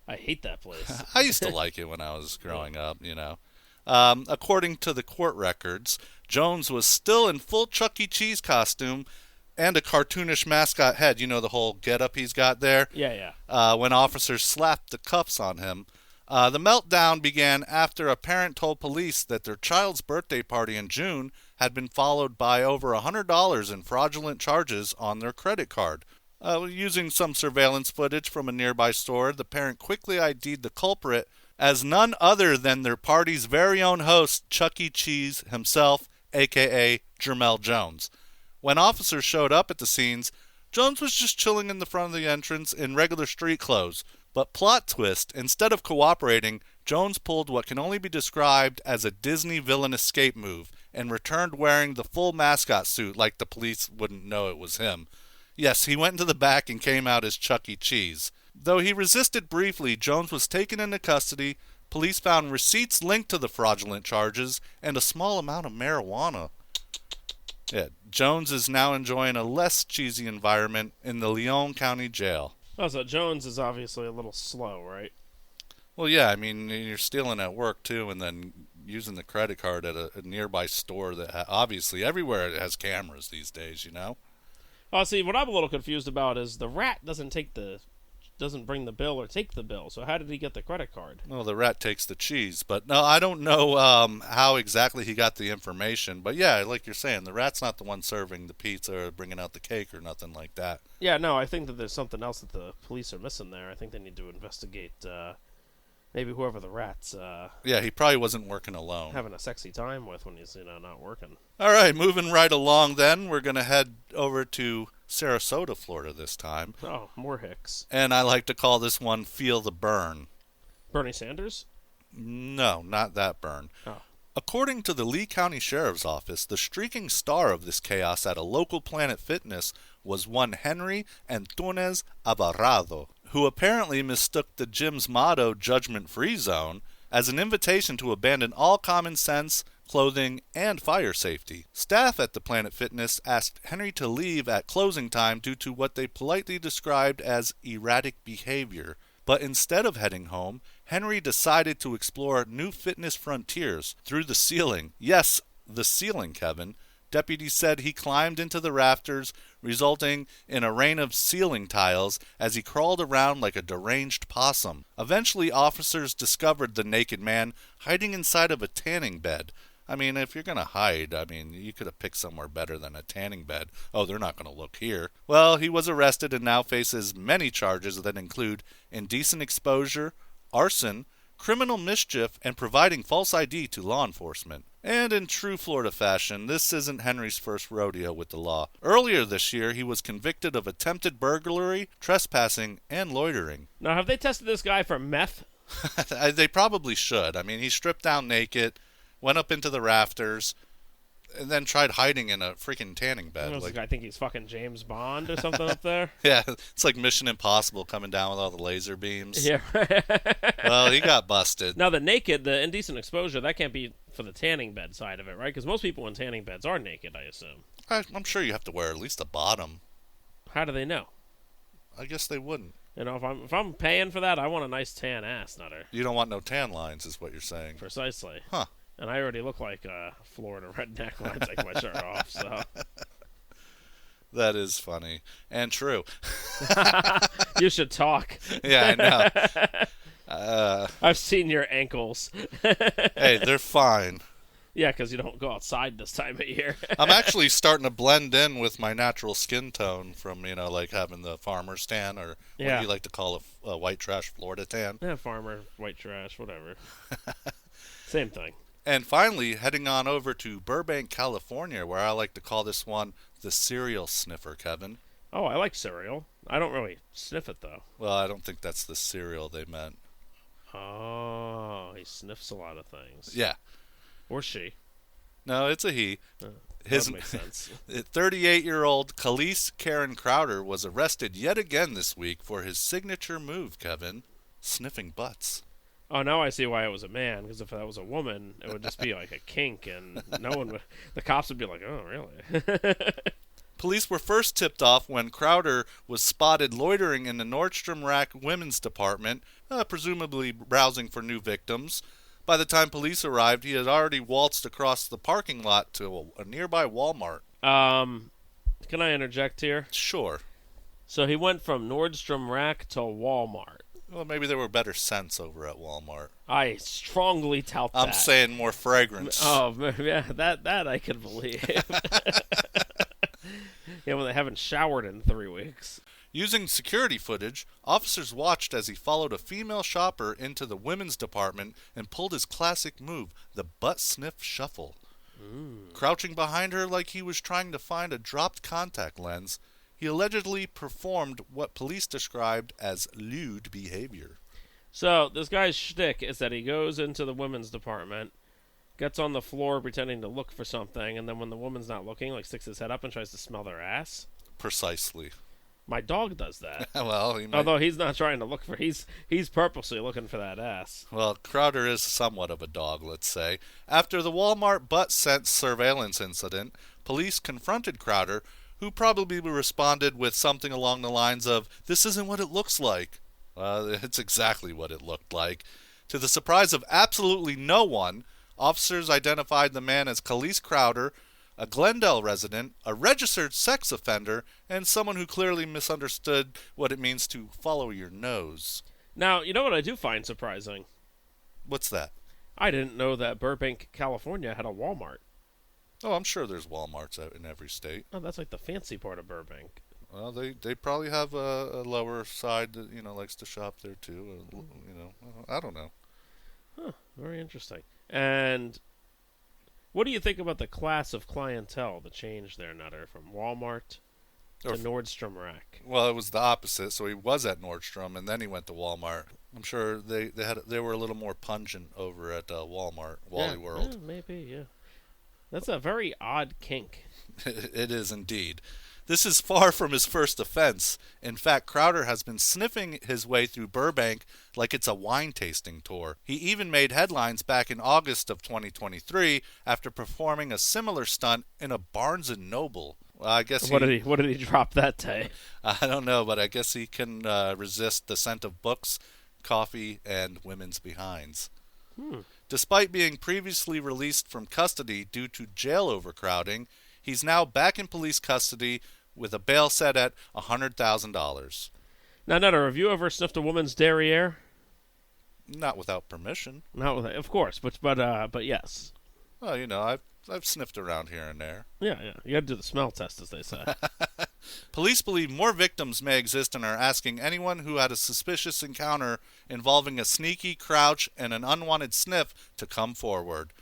I hate that place. I used to like it when I was growing up, you know. According to the court records, Jones was still in full Chuck E. Cheese costume and a cartoonish mascot head. You know, the whole getup he's got there? Yeah. When officers slapped the cuffs on him. The meltdown began after a parent told police that their child's birthday party in June had been followed by over $100 in fraudulent charges on their credit card. Using some surveillance footage from a nearby store, the parent quickly ID'd the culprit as none other than their party's very own host, Chuck E. Cheese himself, a.k.a. Jermel Jones. When officers showed up at the scenes, Jones was just chilling in the front of the entrance in regular street clothes. But plot twist, instead of cooperating, Jones pulled what can only be described as a Disney villain escape move and returned wearing the full mascot suit like the police wouldn't know it was him. Yes, he went into the back and came out as Chuck E. Cheese. Though he resisted briefly, Jones was taken into custody. Police found receipts linked to the fraudulent charges and a small amount of marijuana. Yeah, Jones is now enjoying a less cheesy environment in the Leon County Jail. Oh, so Jones is obviously a little slow, right? Well, yeah, I mean, you're stealing at work, too, and then using the credit card at a nearby store that obviously everywhere it has cameras these days, you know? Oh, see, what I'm a little confused about is the rat doesn't bring the bill or take the bill. So how did he get the credit card? Well, the rat takes the cheese. But no, I don't know how exactly he got the information. But yeah, like you're saying, the rat's not the one serving the pizza or bringing out the cake or nothing like that. Yeah, no, I think that there's something else that the police are missing there. I think they need to investigate maybe whoever the rat's Yeah, he probably wasn't working alone. having a sexy time with when he's not working. All right, moving right along then. We're going to head over to Sarasota, Florida this time. Oh, more Hicks. And I like to call this one Feel the Burn. Bernie Sanders? No, not that burn. Oh. According to the Lee County Sheriff's Office, the streaking star of this chaos at a local Planet Fitness was one Henry Antunes Alvarado, who apparently mistook the gym's motto, Judgment Free Zone, as an invitation to abandon all common sense, clothing, and fire safety. Staff at the Planet Fitness asked Henry to leave at closing time due to what they politely described as erratic behavior. But instead of heading home, Henry decided to explore new fitness frontiers through the ceiling. Yes, the ceiling, Kevin. Deputies said he climbed into the rafters, resulting in a rain of ceiling tiles as he crawled around like a deranged possum. Eventually, officers discovered the naked man hiding inside of a tanning bed. I mean, if you're going to hide, you could have picked somewhere better than a tanning bed. Oh, they're not going to look here. Well, he was arrested and now faces many charges that include indecent exposure, arson, criminal mischief, and providing false ID to law enforcement. And in true Florida fashion, this isn't Henry's first rodeo with the law. Earlier this year, he was convicted of attempted burglary, trespassing, and loitering. Now, have they tested this guy for meth? They probably should. I mean, he stripped down naked, went up into the rafters, and then tried hiding in a freaking tanning bed. I think he's fucking James Bond or something up there. Yeah, it's like Mission Impossible coming down with all the laser beams. Yeah. Well, he got busted. Now, the indecent exposure, that can't be for the tanning bed side of it, right? Because most people in tanning beds are naked, I assume. I'm sure you have to wear at least a bottom. How do they know? I guess they wouldn't. You know, if I'm paying for that, I want a nice tan ass, Nutter. You don't want no tan lines, is what you're saying. Precisely. Huh. And I already look like a Florida redneck when I take my shirt off, so. That is funny. And true. You should talk. Yeah, I know. I've seen your ankles. Hey, they're fine. Yeah, because you don't go outside this time of year. I'm actually starting to blend in with my natural skin tone from, like having the farmer's tan, or Yeah. what you like to call a white trash Florida tan. Yeah, farmer, white trash, whatever. Same thing. And finally, heading on over to Burbank, California, where I like to call this one the cereal sniffer, Kevin. Oh, I like cereal. I don't really sniff it, though. Well, I don't think that's the cereal they meant. Oh, he sniffs a lot of things. Yeah. Or she. No, it's a he. That makes sense. 38-year-old Khalees Karen Crowder was arrested yet again this week for his signature move, Kevin, sniffing butts. Oh, now I see why it was a man, because if that was a woman, it would just be like a kink, and no one would... The cops would be like, oh, really? Police were first tipped off when Crowder was spotted loitering in the Nordstrom Rack women's department, presumably browsing for new victims. By the time police arrived, he had already waltzed across the parking lot to a nearby Walmart. Can I interject here? Sure. So he went from Nordstrom Rack to Walmart. Well, maybe there were better scents over at Walmart. I strongly tout that. I'm saying more fragrance. Oh, yeah, that I can believe. Yeah, when they haven't showered in 3 weeks. Using security footage, officers watched as he followed a female shopper into the women's department and pulled his classic move, the butt sniff shuffle. Crouching behind her like he was trying to find a dropped contact lens, he allegedly performed what police described as lewd behavior. So, this guy's shtick is that he goes into the women's department, gets on the floor pretending to look for something, and then when the woman's not looking, sticks his head up and tries to smell their ass. Precisely. My dog does that. Well, he might... Although he's not trying to look for... He's purposely looking for that ass. Well, Crowder is somewhat of a dog, let's say. After the Walmart butt scent surveillance incident, police confronted Crowder, who probably responded with something along the lines of, "This isn't what it looks like." It's exactly what it looked like. To the surprise of absolutely no one, officers identified the man as Khalees Crowder, a Glendale resident, a registered sex offender, and someone who clearly misunderstood what it means to follow your nose. Now, you know what I do find surprising? What's that? I didn't know that Burbank, California had a Walmart. Oh, I'm sure there's Walmarts out in every state. Oh, that's like the fancy part of Burbank. Well, they probably have a lower side that, likes to shop there too. I don't know. Huh, very interesting. And what do you think about the class of clientele, the change there, Nutter, from Walmart to Nordstrom Rack? Well, it was the opposite. So he was at Nordstrom, and then he went to Walmart. I'm sure they were a little more pungent over at Walmart, Wally World. Yeah, maybe, yeah. That's a very odd kink. It is indeed. This is far from his first offense. In fact, Crowder has been sniffing his way through Burbank like it's a wine tasting tour. He even made headlines back in August of 2023 after performing a similar stunt in a Barnes & Noble. Well, I guess What did he drop that day? I don't know, but I guess he can resist the scent of books, coffee, and women's behinds. Despite being previously released from custody due to jail overcrowding, he's now back in police custody with a bail set at $100,000. Now, Nutter, have you ever sniffed a woman's derriere? Not without permission. Not with, of course, but yes. Well, I've sniffed around here and there. Yeah. You got to do the smell test, as they say. Police believe more victims may exist and are asking anyone who had a suspicious encounter involving a sneaky crouch and an unwanted sniff to come forward.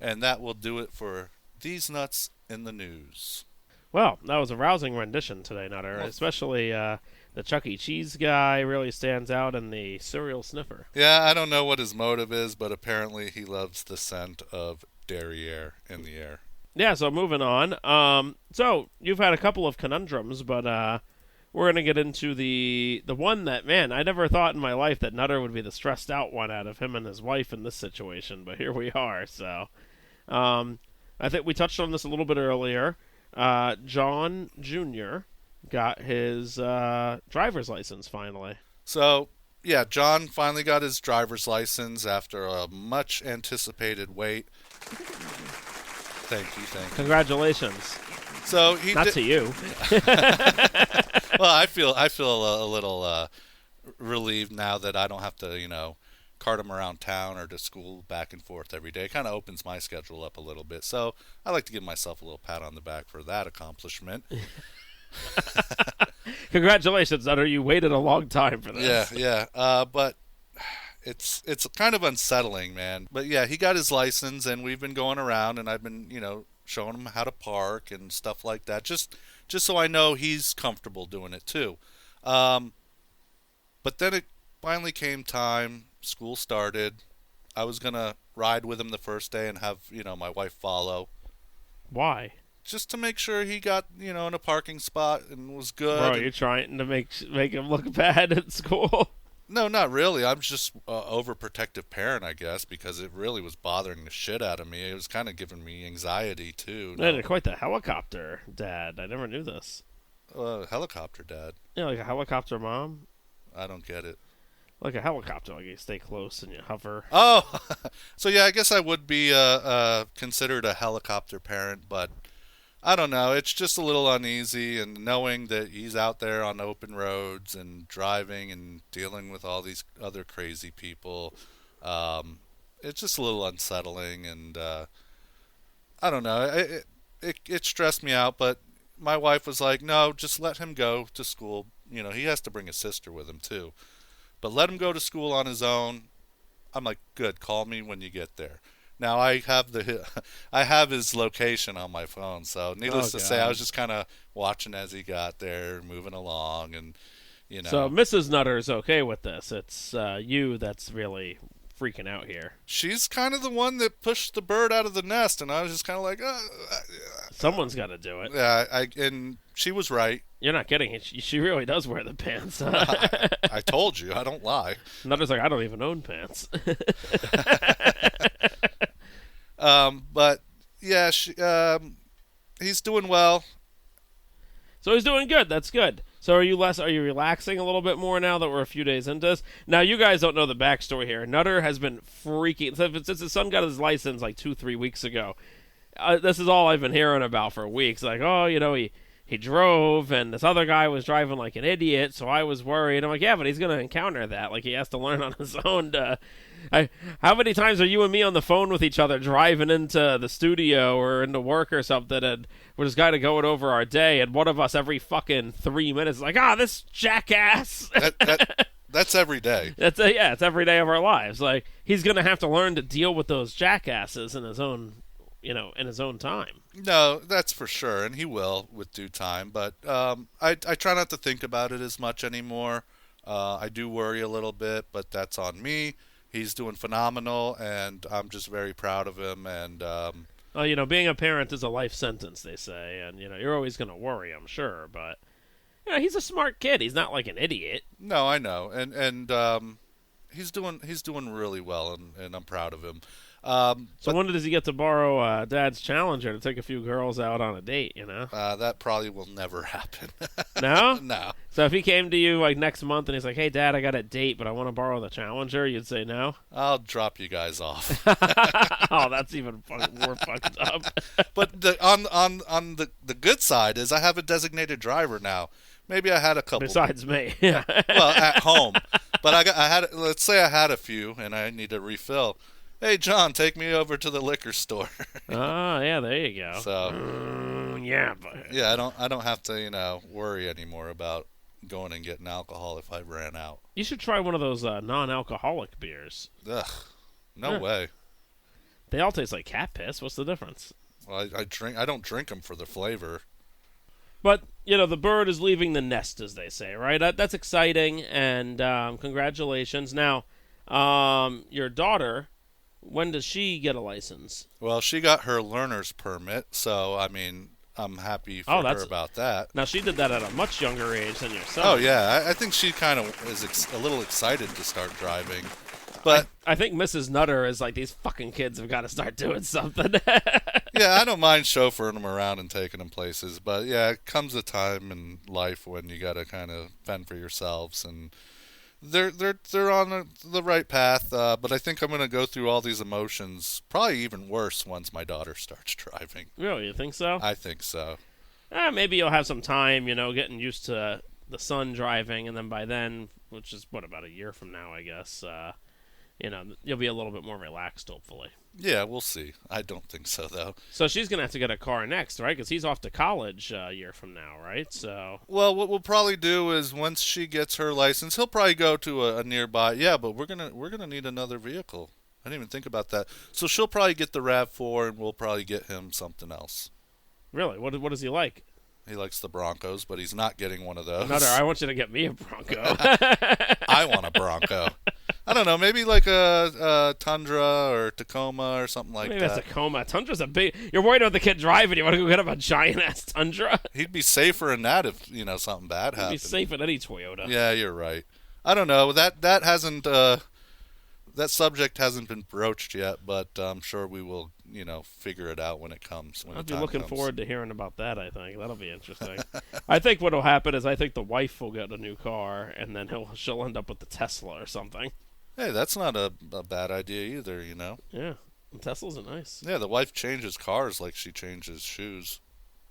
And that will do it for These Nuts in the News. Well, that was a rousing rendition today, Nutter. Especially the Chuck E. Cheese guy really stands out, and the cereal sniffer. Yeah, I don't know what his motive is, but apparently he loves the scent of derriere in the air. Yeah, so moving on. So you've had a couple of conundrums, but we're going to get into the one that, man, I never thought in my life that Nutter would be the stressed out one out of him and his wife in this situation, but here we are. So I think we touched on this a little bit earlier. John Jr., got his driver's license finally. So, yeah, John finally got his driver's license after a much anticipated wait. Thank you. Congratulations. So he Not did, to you. well, I feel a little relieved now that I don't have to, cart him around town or to school back and forth every day. It kind of opens my schedule up a little bit. So I like to give myself a little pat on the back for that accomplishment. Congratulations, Nutter. You waited a long time for this. Yeah. But it's kind of unsettling, man. But yeah, he got his license, and we've been going around, and I've been, showing him how to park and stuff like that, just so I know he's comfortable doing it too. But then it finally came time. School started. I was gonna ride with him the first day and have my wife follow, Why? just to make sure he got in a parking spot and was good. Bro, And- you're trying to make him look bad at school. No, not really. I'm just overprotective parent, I guess, because it really was bothering the shit out of me. It was kind of giving me anxiety too. Man, you're quite the helicopter dad. I never knew this. Helicopter dad. Yeah, like a helicopter mom. I don't get it. Like a helicopter, like you stay close and you hover. Oh, so yeah, I guess I would be considered a helicopter parent, but I don't know. It's just a little uneasy, and knowing that he's out there on open roads and driving and dealing with all these other crazy people, it's just a little unsettling, and I don't know. It stressed me out, but my wife was like, "No, just let him go to school. He has to bring his sister with him too, but let him go to school on his own." I'm like, "Good. Call me when you get there." Now I have his location on my phone, so needless to say, I was just kind of watching as he got there, moving along, and So Mrs. Nutter is okay with this. It's you that's really freaking out here. she's kind of the one that pushed the bird out of the nest, and I was just kind of like, Someone's got to do it. yeah, and she was right. You're not kidding. She really does wear the pants. I told you, I don't lie. Nutter's like, I don't even own pants. But yeah, he's doing well. So he's doing good. That's good. So are you relaxing a little bit more now that we're a few days into this? Now, you guys don't know the backstory here. Nutter has been freaking... Since his son got his license like 2-3 weeks ago, this is all I've been hearing about for weeks. Like, he drove, and this other guy was driving like an idiot, so I was worried. I'm like, yeah, but he's going to encounter that. Like, he has to learn on his own to... how many times are you and me on the phone with each other driving into the studio or into work or something, and we're just kind of going over our day, and one of us every fucking 3 minutes is like, this jackass. That's every day. It's every day of our lives. Like, he's going to have to learn to deal with those jackasses in his own, in his own time. No, that's for sure, and he will with due time. But I try not to think about it as much anymore. I do worry a little bit, but that's on me. He's doing phenomenal, and I'm just very proud of him. And being a parent is a life sentence, they say, and you're always going to worry, I'm sure. But he's a smart kid. He's not like an idiot. No, I know, and he's doing really well, and I'm proud of him. So when does he get to borrow Dad's Challenger to take a few girls out on a date, that probably will never happen. No? No. So if he came to you like next month and he's like, hey, Dad, I got a date, but I want to borrow the Challenger, you'd say no? I'll drop you guys off. Oh, that's even more fucked up. But on the good side is I have a designated driver now. Maybe I had a couple. Besides me. Well, at home. But let's say I had a few and I need a refill. Hey, John, take me over to the liquor store. Oh, yeah, there you go. So, yeah, but yeah, I don't have to, worry anymore about going and getting alcohol if I ran out. you should try one of those non-alcoholic beers. Ugh, no way. They all taste like cat piss. What's the difference? Well, I don't drink them for the flavor. But, the bird is leaving the nest, as they say, right? That's exciting, and congratulations. Now, your daughter, when does she get a license? Well, she got her learner's permit, so, I'm happy for her about that. Now, she did that at a much younger age than your son. Oh, yeah. I think she kind of is a little excited to start driving. But I think Mrs. Nutter is like, these fucking kids have got to start doing something. yeah, I don't mind chauffeuring them around and taking them places, but yeah, it comes a time in life when you got to kind of fend for yourselves, and they're on the right path. But I think I'm gonna go through all these emotions, probably even worse once my daughter starts driving. Really, you think so? I think so. Maybe you'll have some time, getting used to the son driving, and then by then, which is about a year from now, I guess, you'll be a little bit more relaxed, hopefully. Yeah, we'll see. I don't think so, though. So she's going to have to get a car next, right? Because he's off to college a year from now, right? So. Well, what we'll probably do is once she gets her license, he'll probably go to a nearby. Yeah, but we're gonna need another vehicle. I didn't even think about that. So she'll probably get the RAV4, and we'll probably get him something else. Really? What does he like? He likes the Broncos, but he's not getting one of those. Nutter, I want you to get me a Bronco. I want a Bronco. I don't know, maybe like a Tundra or Tacoma or something like Maybe that. a Tacoma. Tundra's a big. You're worried about the kid driving. You want to go get him a giant ass Tundra? He'd be safer in that if something bad He'd happened. be safe in any Toyota. Yeah, you're right. I don't know. That hasn't that subject hasn't been broached yet, but I'm sure we will, figure it out when it comes. When I'll the be time looking comes. forward to hearing about that, I think. That'll be interesting. I think what will happen is I think the wife will get a new car, and then she'll end up with the Tesla or something. Hey, that's not a bad idea either, Yeah. Teslas are nice. Yeah, the wife changes cars like she changes shoes.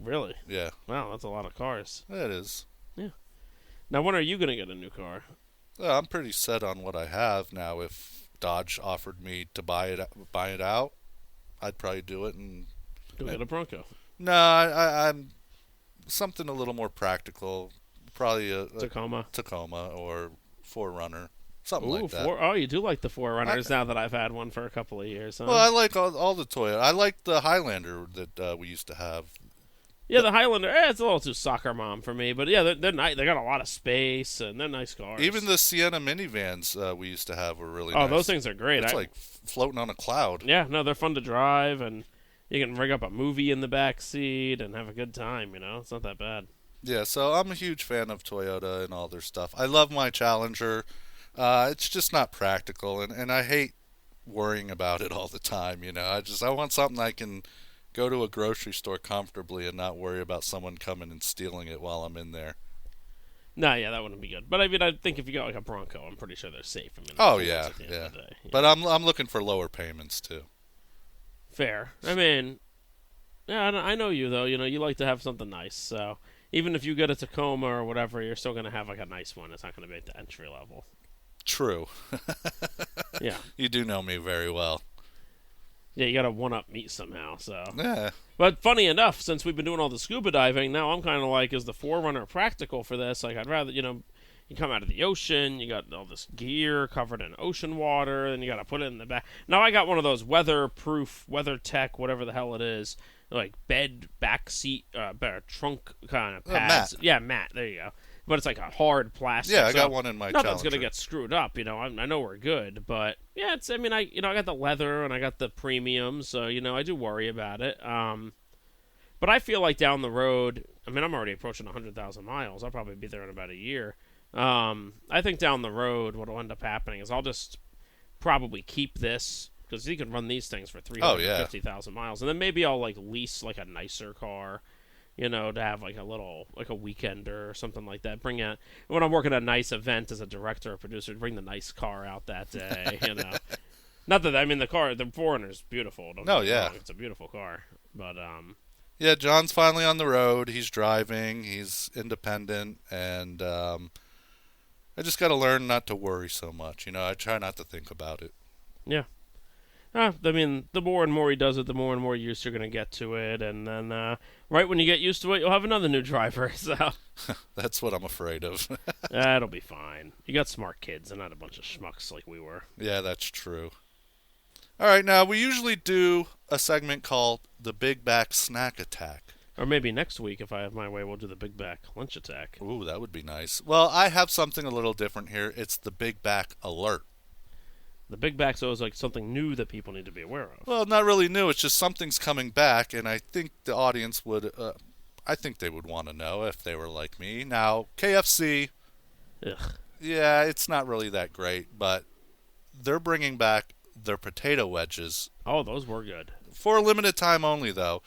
Really? Yeah. Wow, that's a lot of cars. Yeah, it is. Now, when are you going to get a new car? Well, I'm pretty set on what I have now. If Dodge offered me to buy it out, I'd probably do it. And Go get a Bronco. no, I'm something a little more practical. Probably a Tacoma. or 4Runner, something Ooh, like that. Oh, you do like the 4Runners now that I've had one for a couple of years, huh? Well, I like all the Toyota. I like the Highlander that we used to have. Yeah, the Highlander, it's a little too soccer mom for me, but yeah, they're nice. They got a lot of space, and they're nice cars. Even the Sienna minivans we used to have were really Oh, nice. those things are great. It's like floating on a cloud. Yeah, no, they're fun to drive, and you can rig up a movie in the back seat and have a good time, It's not that bad. Yeah, so I'm a huge fan of Toyota and all their stuff. I love my Challenger. It's just not practical, and I hate worrying about it all the time, I want something I can go to a grocery store comfortably and not worry about someone coming and stealing it while I'm in there. No, yeah, that wouldn't be good. But I mean, I think if you got like a Bronco, I'm pretty sure they're safe. Oh, at yeah, the end yeah. of the day, But I'm looking for lower payments, too. fair. I mean, yeah, I know you though. You like to have something nice. So even if you get a Tacoma or whatever, you're still gonna have like a nice one. It's not gonna be at the entry level. True. Yeah. You do know me very well. Yeah, you gotta one-up me somehow. So. Yeah. But funny enough, since we've been doing all the scuba diving, now I'm kind of like, is the 4Runner practical for this? Like, I'd rather, you come out of the ocean, you got all this gear covered in ocean water, and you got to put it in the back. Now I got one of those weatherproof, WeatherTech, whatever the hell it is, like bed, back seat, trunk kind of pads. mat. Yeah, mat. There you go. But it's like a hard plastic. Yeah, I so got one in my nothing's Challenger. gonna get screwed up. I know we're good, but yeah, it's. I mean, I got the leather and I got the premium, so I do worry about it. But I feel like down the road, I mean, I'm already approaching 100,000 miles. I'll probably be there in about a year. I think down the road, what will end up happening is I'll just probably keep this because you can run these things for 350,000 miles, and then maybe I'll like lease like a nicer car. To have like a weekender or something like that. Bring out when I'm working a nice event as a director or producer, bring the nice car out that day. Not that the car, the 4Runner's beautiful. Don't get me wrong, it's a beautiful car, but Yeah, John's finally on the road. He's driving. He's independent, and I just got to learn not to worry so much. I try not to think about it. Yeah. I mean, the more and more he does it, the more and more used you're going to get to it, and then right when you get used to it, you'll have another new driver. So That's what I'm afraid of. that'll be fine. You got smart kids, and not a bunch of schmucks like we were. Yeah, that's true. All right, now we usually do a segment called the Big Back Snack Attack. Or maybe next week, if I have my way, we'll do the Big Back Lunch Attack. Ooh, that would be nice. Well, I have something a little different here. It's the Big Back Alert. The Big Back's always like something new that people need to be aware of. Well, not really new. It's just something's coming back, and I think the audience would. I think they would want to know if they were like me. Now, KFC. Ugh. Yeah, it's not really that great, but they're bringing back their potato wedges Oh, those were good. for a limited time only, though.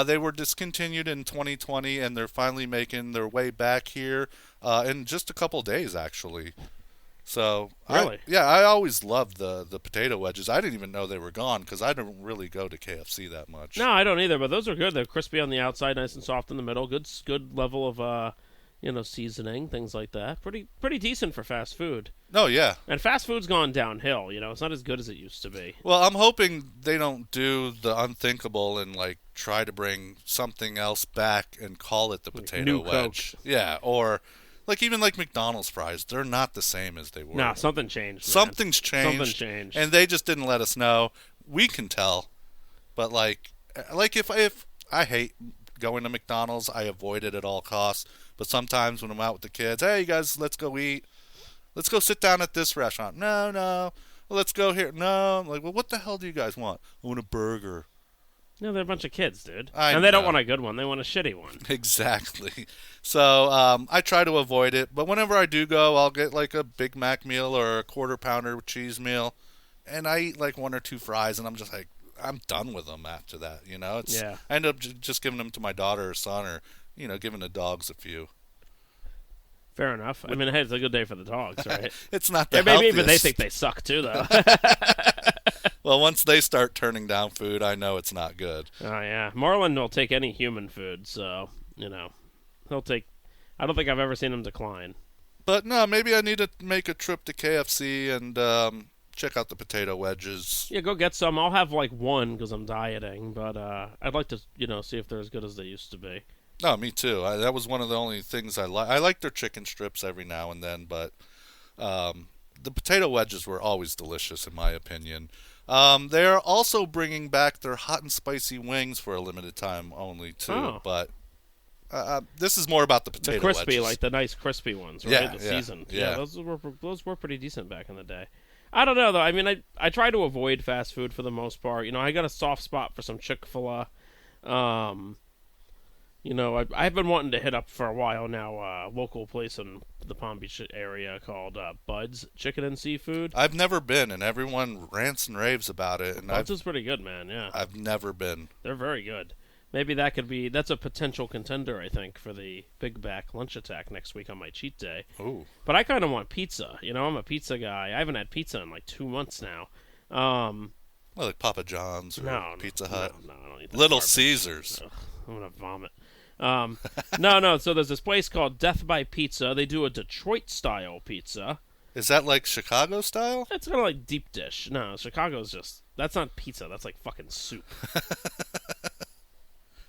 They were discontinued in 2020, and they're finally making their way back here in just a couple days, actually. So, Really? I always loved the potato wedges. I didn't even know they were gone because I don't really go to KFC that much. No, I don't either. But those are good. They're crispy on the outside, nice and soft in the middle. Good level of seasoning, things like that. Pretty decent for fast food. No, yeah. And fast food's gone downhill. It's not as good as it used to be. Well, I'm hoping they don't do the unthinkable and like try to bring something else back and call it the potato New wedge. Coke. Yeah, or even like McDonald's fries, they're not the same as they were. Nah, something changed. Man. Something's changed. Something changed. And they just didn't let us know. We can tell, but like if I hate going to McDonald's, I avoid it at all costs. But sometimes when I'm out with the kids, hey, you guys, let's go eat. Let's go sit down at this restaurant. No. Well, let's go here. No. I'm like, well, what the hell do you guys want? I want a burger. No, they're a bunch of kids, dude. I and they don't know. want a good one. They want a shitty one. Exactly. So I try to avoid it. But whenever I do go, I'll get like a Big Mac meal or a quarter pounder cheese meal. And I eat like one or two fries, and I'm just like, I'm done with them after that. Yeah. I end up just giving them to my daughter or son, or giving the dogs a few. Fair enough. I mean, hey, it's a good day for the dogs, right? It's not the Yeah, maybe even they healthiest. think they suck too, though. Well, once they start turning down food, I know it's not good. Oh yeah, Marlon will take any human food, so he'll take. I don't think I've ever seen him decline. But no, maybe I need to make a trip to KFC and check out the potato wedges. Yeah, go get some. I'll have like one because I'm dieting, but I'd like to see if they're as good as they used to be. No, me too. That was one of the only things I like. I like their chicken strips every now and then, but the potato wedges were always delicious, in my opinion. They are also bringing back their hot and spicy wings for a limited time only, too. Oh. But this is more about the potato The crispy, wedges. like the nice crispy ones, right? Yeah, The yeah, seasoned. yeah. Those were pretty decent back in the day. I don't know though. I mean, I try to avoid fast food for the most part. I got a soft spot for some Chick-fil-A. I've been wanting to hit up for a while now a local place in the Palm Beach area called Bud's Chicken and Seafood. I've never been, and everyone rants and raves about it. And Bud's is pretty good, man. Yeah, I've never been. they're very good. Maybe that's a potential contender, I think, for the Big Back Lunch Attack next week on my cheat day. Ooh. But I kind of want pizza. I'm a pizza guy. I haven't had pizza in like 2 months now. Well, like Papa John's or No, Pizza Hut. No, I don't eat that Little garbage. Caesars. Ugh, I'm gonna vomit. No. So there's this place called Death by Pizza. They do a Detroit-style pizza. Is that like Chicago style? It's kind of like deep dish. No, Chicago's that's not pizza. That's like fucking soup.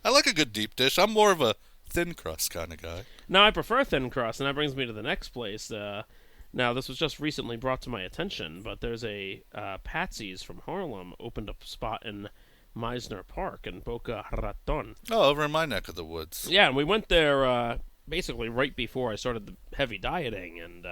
I like a good deep dish. I'm more of a thin crust kind of guy. No, I prefer thin crust, and that brings me to the next place. Now, this was just recently brought to my attention, but there's a Patsy's from Harlem opened up a spot in Meisner Park in Boca Raton. Oh, over in my neck of the woods. Yeah, and we went there basically right before I started the heavy dieting, and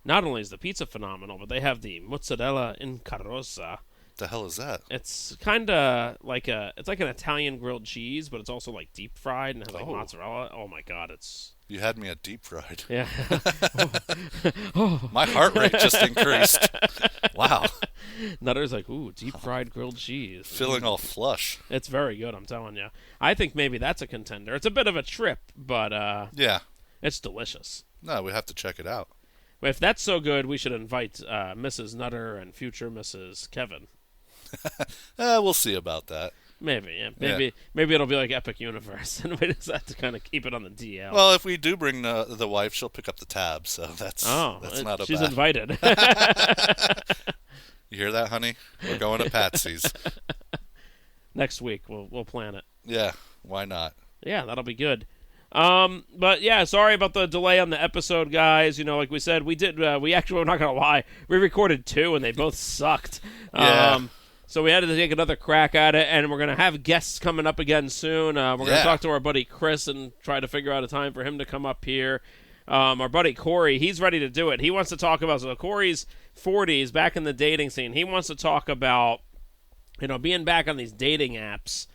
not only is the pizza phenomenal, but they have the mozzarella in carrozza. The hell is that? It's kind of like it's like an Italian grilled cheese, but it's also like deep fried and has like Oh. mozzarella. Oh my god, it's You had me at deep fried. yeah. My heart rate just increased. Wow. Nutter's like, ooh, deep fried grilled cheese. Feeling all flush. It's very good, I'm telling you. I think maybe that's a contender. It's a bit of a trip, but Yeah. it's delicious. No, we have to check it out. If that's so good, we should invite Mrs. Nutter and future Mrs. Kevin. We'll see about that. Maybe, yeah. Maybe it'll be like Epic Universe, and we just have to kind of keep it on the DL. Well, if we do bring the wife, she'll pick up the tab, so that's not a she's bad. invited. You hear that, honey? We're going to Patsy's. Next week, we'll plan it. Yeah, why not? Yeah, that'll be good. But yeah, sorry about the delay on the episode, guys. Like we said, we actually, we're not gonna lie, we recorded 2 and they both sucked. Yeah. So we had to take another crack at it, and we're gonna have guests coming up again soon. We're gonna talk to our buddy Chris and try to figure out a time for him to come up here. Our buddy Corey, he's ready to do it. He wants to talk about, so Corey's 40s, back in the dating scene. He wants to talk about, being back on these dating apps.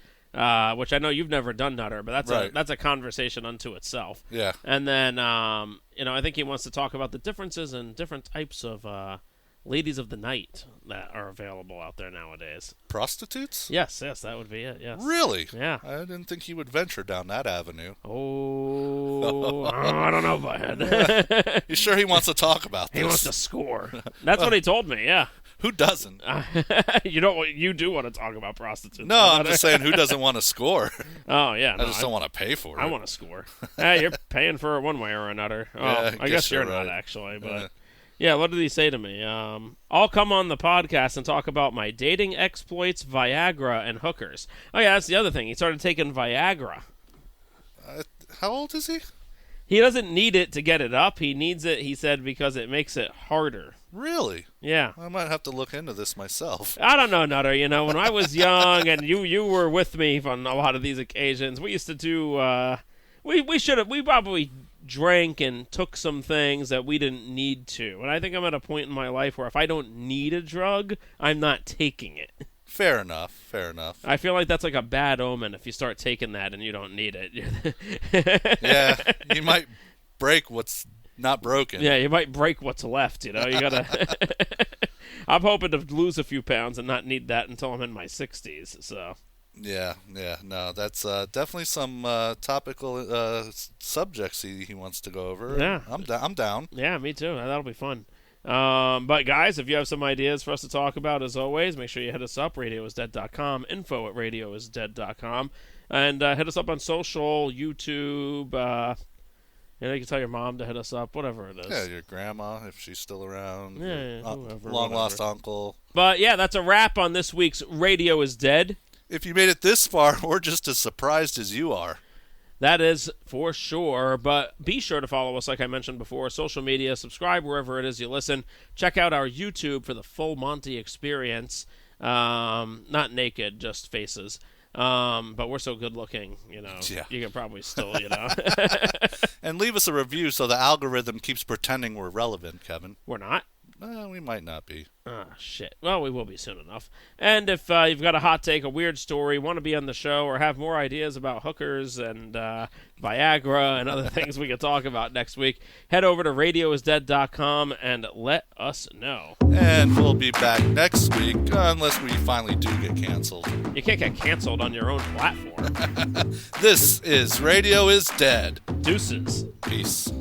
Which I know you've never done, Nutter, but that's a conversation unto itself. Yeah. And then, I think he wants to talk about the differences in different types of ladies of the night that are available out there nowadays. Prostitutes? Yes, that would be it. Yes. Really? Yeah. I didn't think he would venture down that avenue. Oh, I don't know about that. You sure he wants to talk about this? He wants to score. That's what he told me. Yeah. Who doesn't? You do want to talk about prostitutes. No, I'm just saying, who doesn't want to score? Oh yeah. I just don't want to pay for it. I want to score. You're paying for it one way or another. Oh, Yeah, I guess you're right. not actually, but yeah. What did he say to me? I'll come on the podcast and talk about my dating exploits, Viagra, and hookers. Oh yeah, that's the other thing. He started taking Viagra. How old is he? He doesn't need it to get it up. He needs it, he said, because it makes it harder. Really? Yeah. I might have to look into this myself. I don't know, Nutter. When I was young and you were with me on a lot of these occasions, we used to do, we probably drank and took some things that we didn't need to. And I think I'm at a point in my life where if I don't need a drug, I'm not taking it. Fair enough. I feel like that's like a bad omen if you start taking that and you don't need it. Yeah, you might break what's not broken. Yeah, you might break what's left, You gotta... I'm hoping to lose a few pounds and not need that until I'm in my 60s, so... Yeah, no, that's definitely some topical subjects he wants to go over. Yeah. I'm down. Yeah, me too. That'll be fun. But guys, if you have some ideas for us to talk about, as always, make sure you hit us up, radioisdead.com, info@radioisdead.com, and hit us up on social, YouTube, you can tell your mom to hit us up, whatever it is. Yeah, your grandma, if she's still around. Yeah, whoever. Long-lost uncle. But yeah, that's a wrap on this week's Radio is Dead. If you made it this far, we're just as surprised as you are. That is for sure, but be sure to follow us, like I mentioned before, social media, subscribe wherever it is you listen. Check out our YouTube for the full Monty experience. Not naked, just faces. But we're so good looking, Yeah. You can probably still, And leave us a review so the algorithm keeps pretending we're relevant, Kevin. We're not. We might not be. Ah, shit. Well, we will be soon enough. And if you've got a hot take, a weird story, want to be on the show, or have more ideas about hookers and Viagra and other things we could talk about next week, head over to radioisdead.com and let us know. And we'll be back next week, unless we finally do get canceled. You can't get canceled on your own platform. This is Radio is Dead. Deuces. Peace.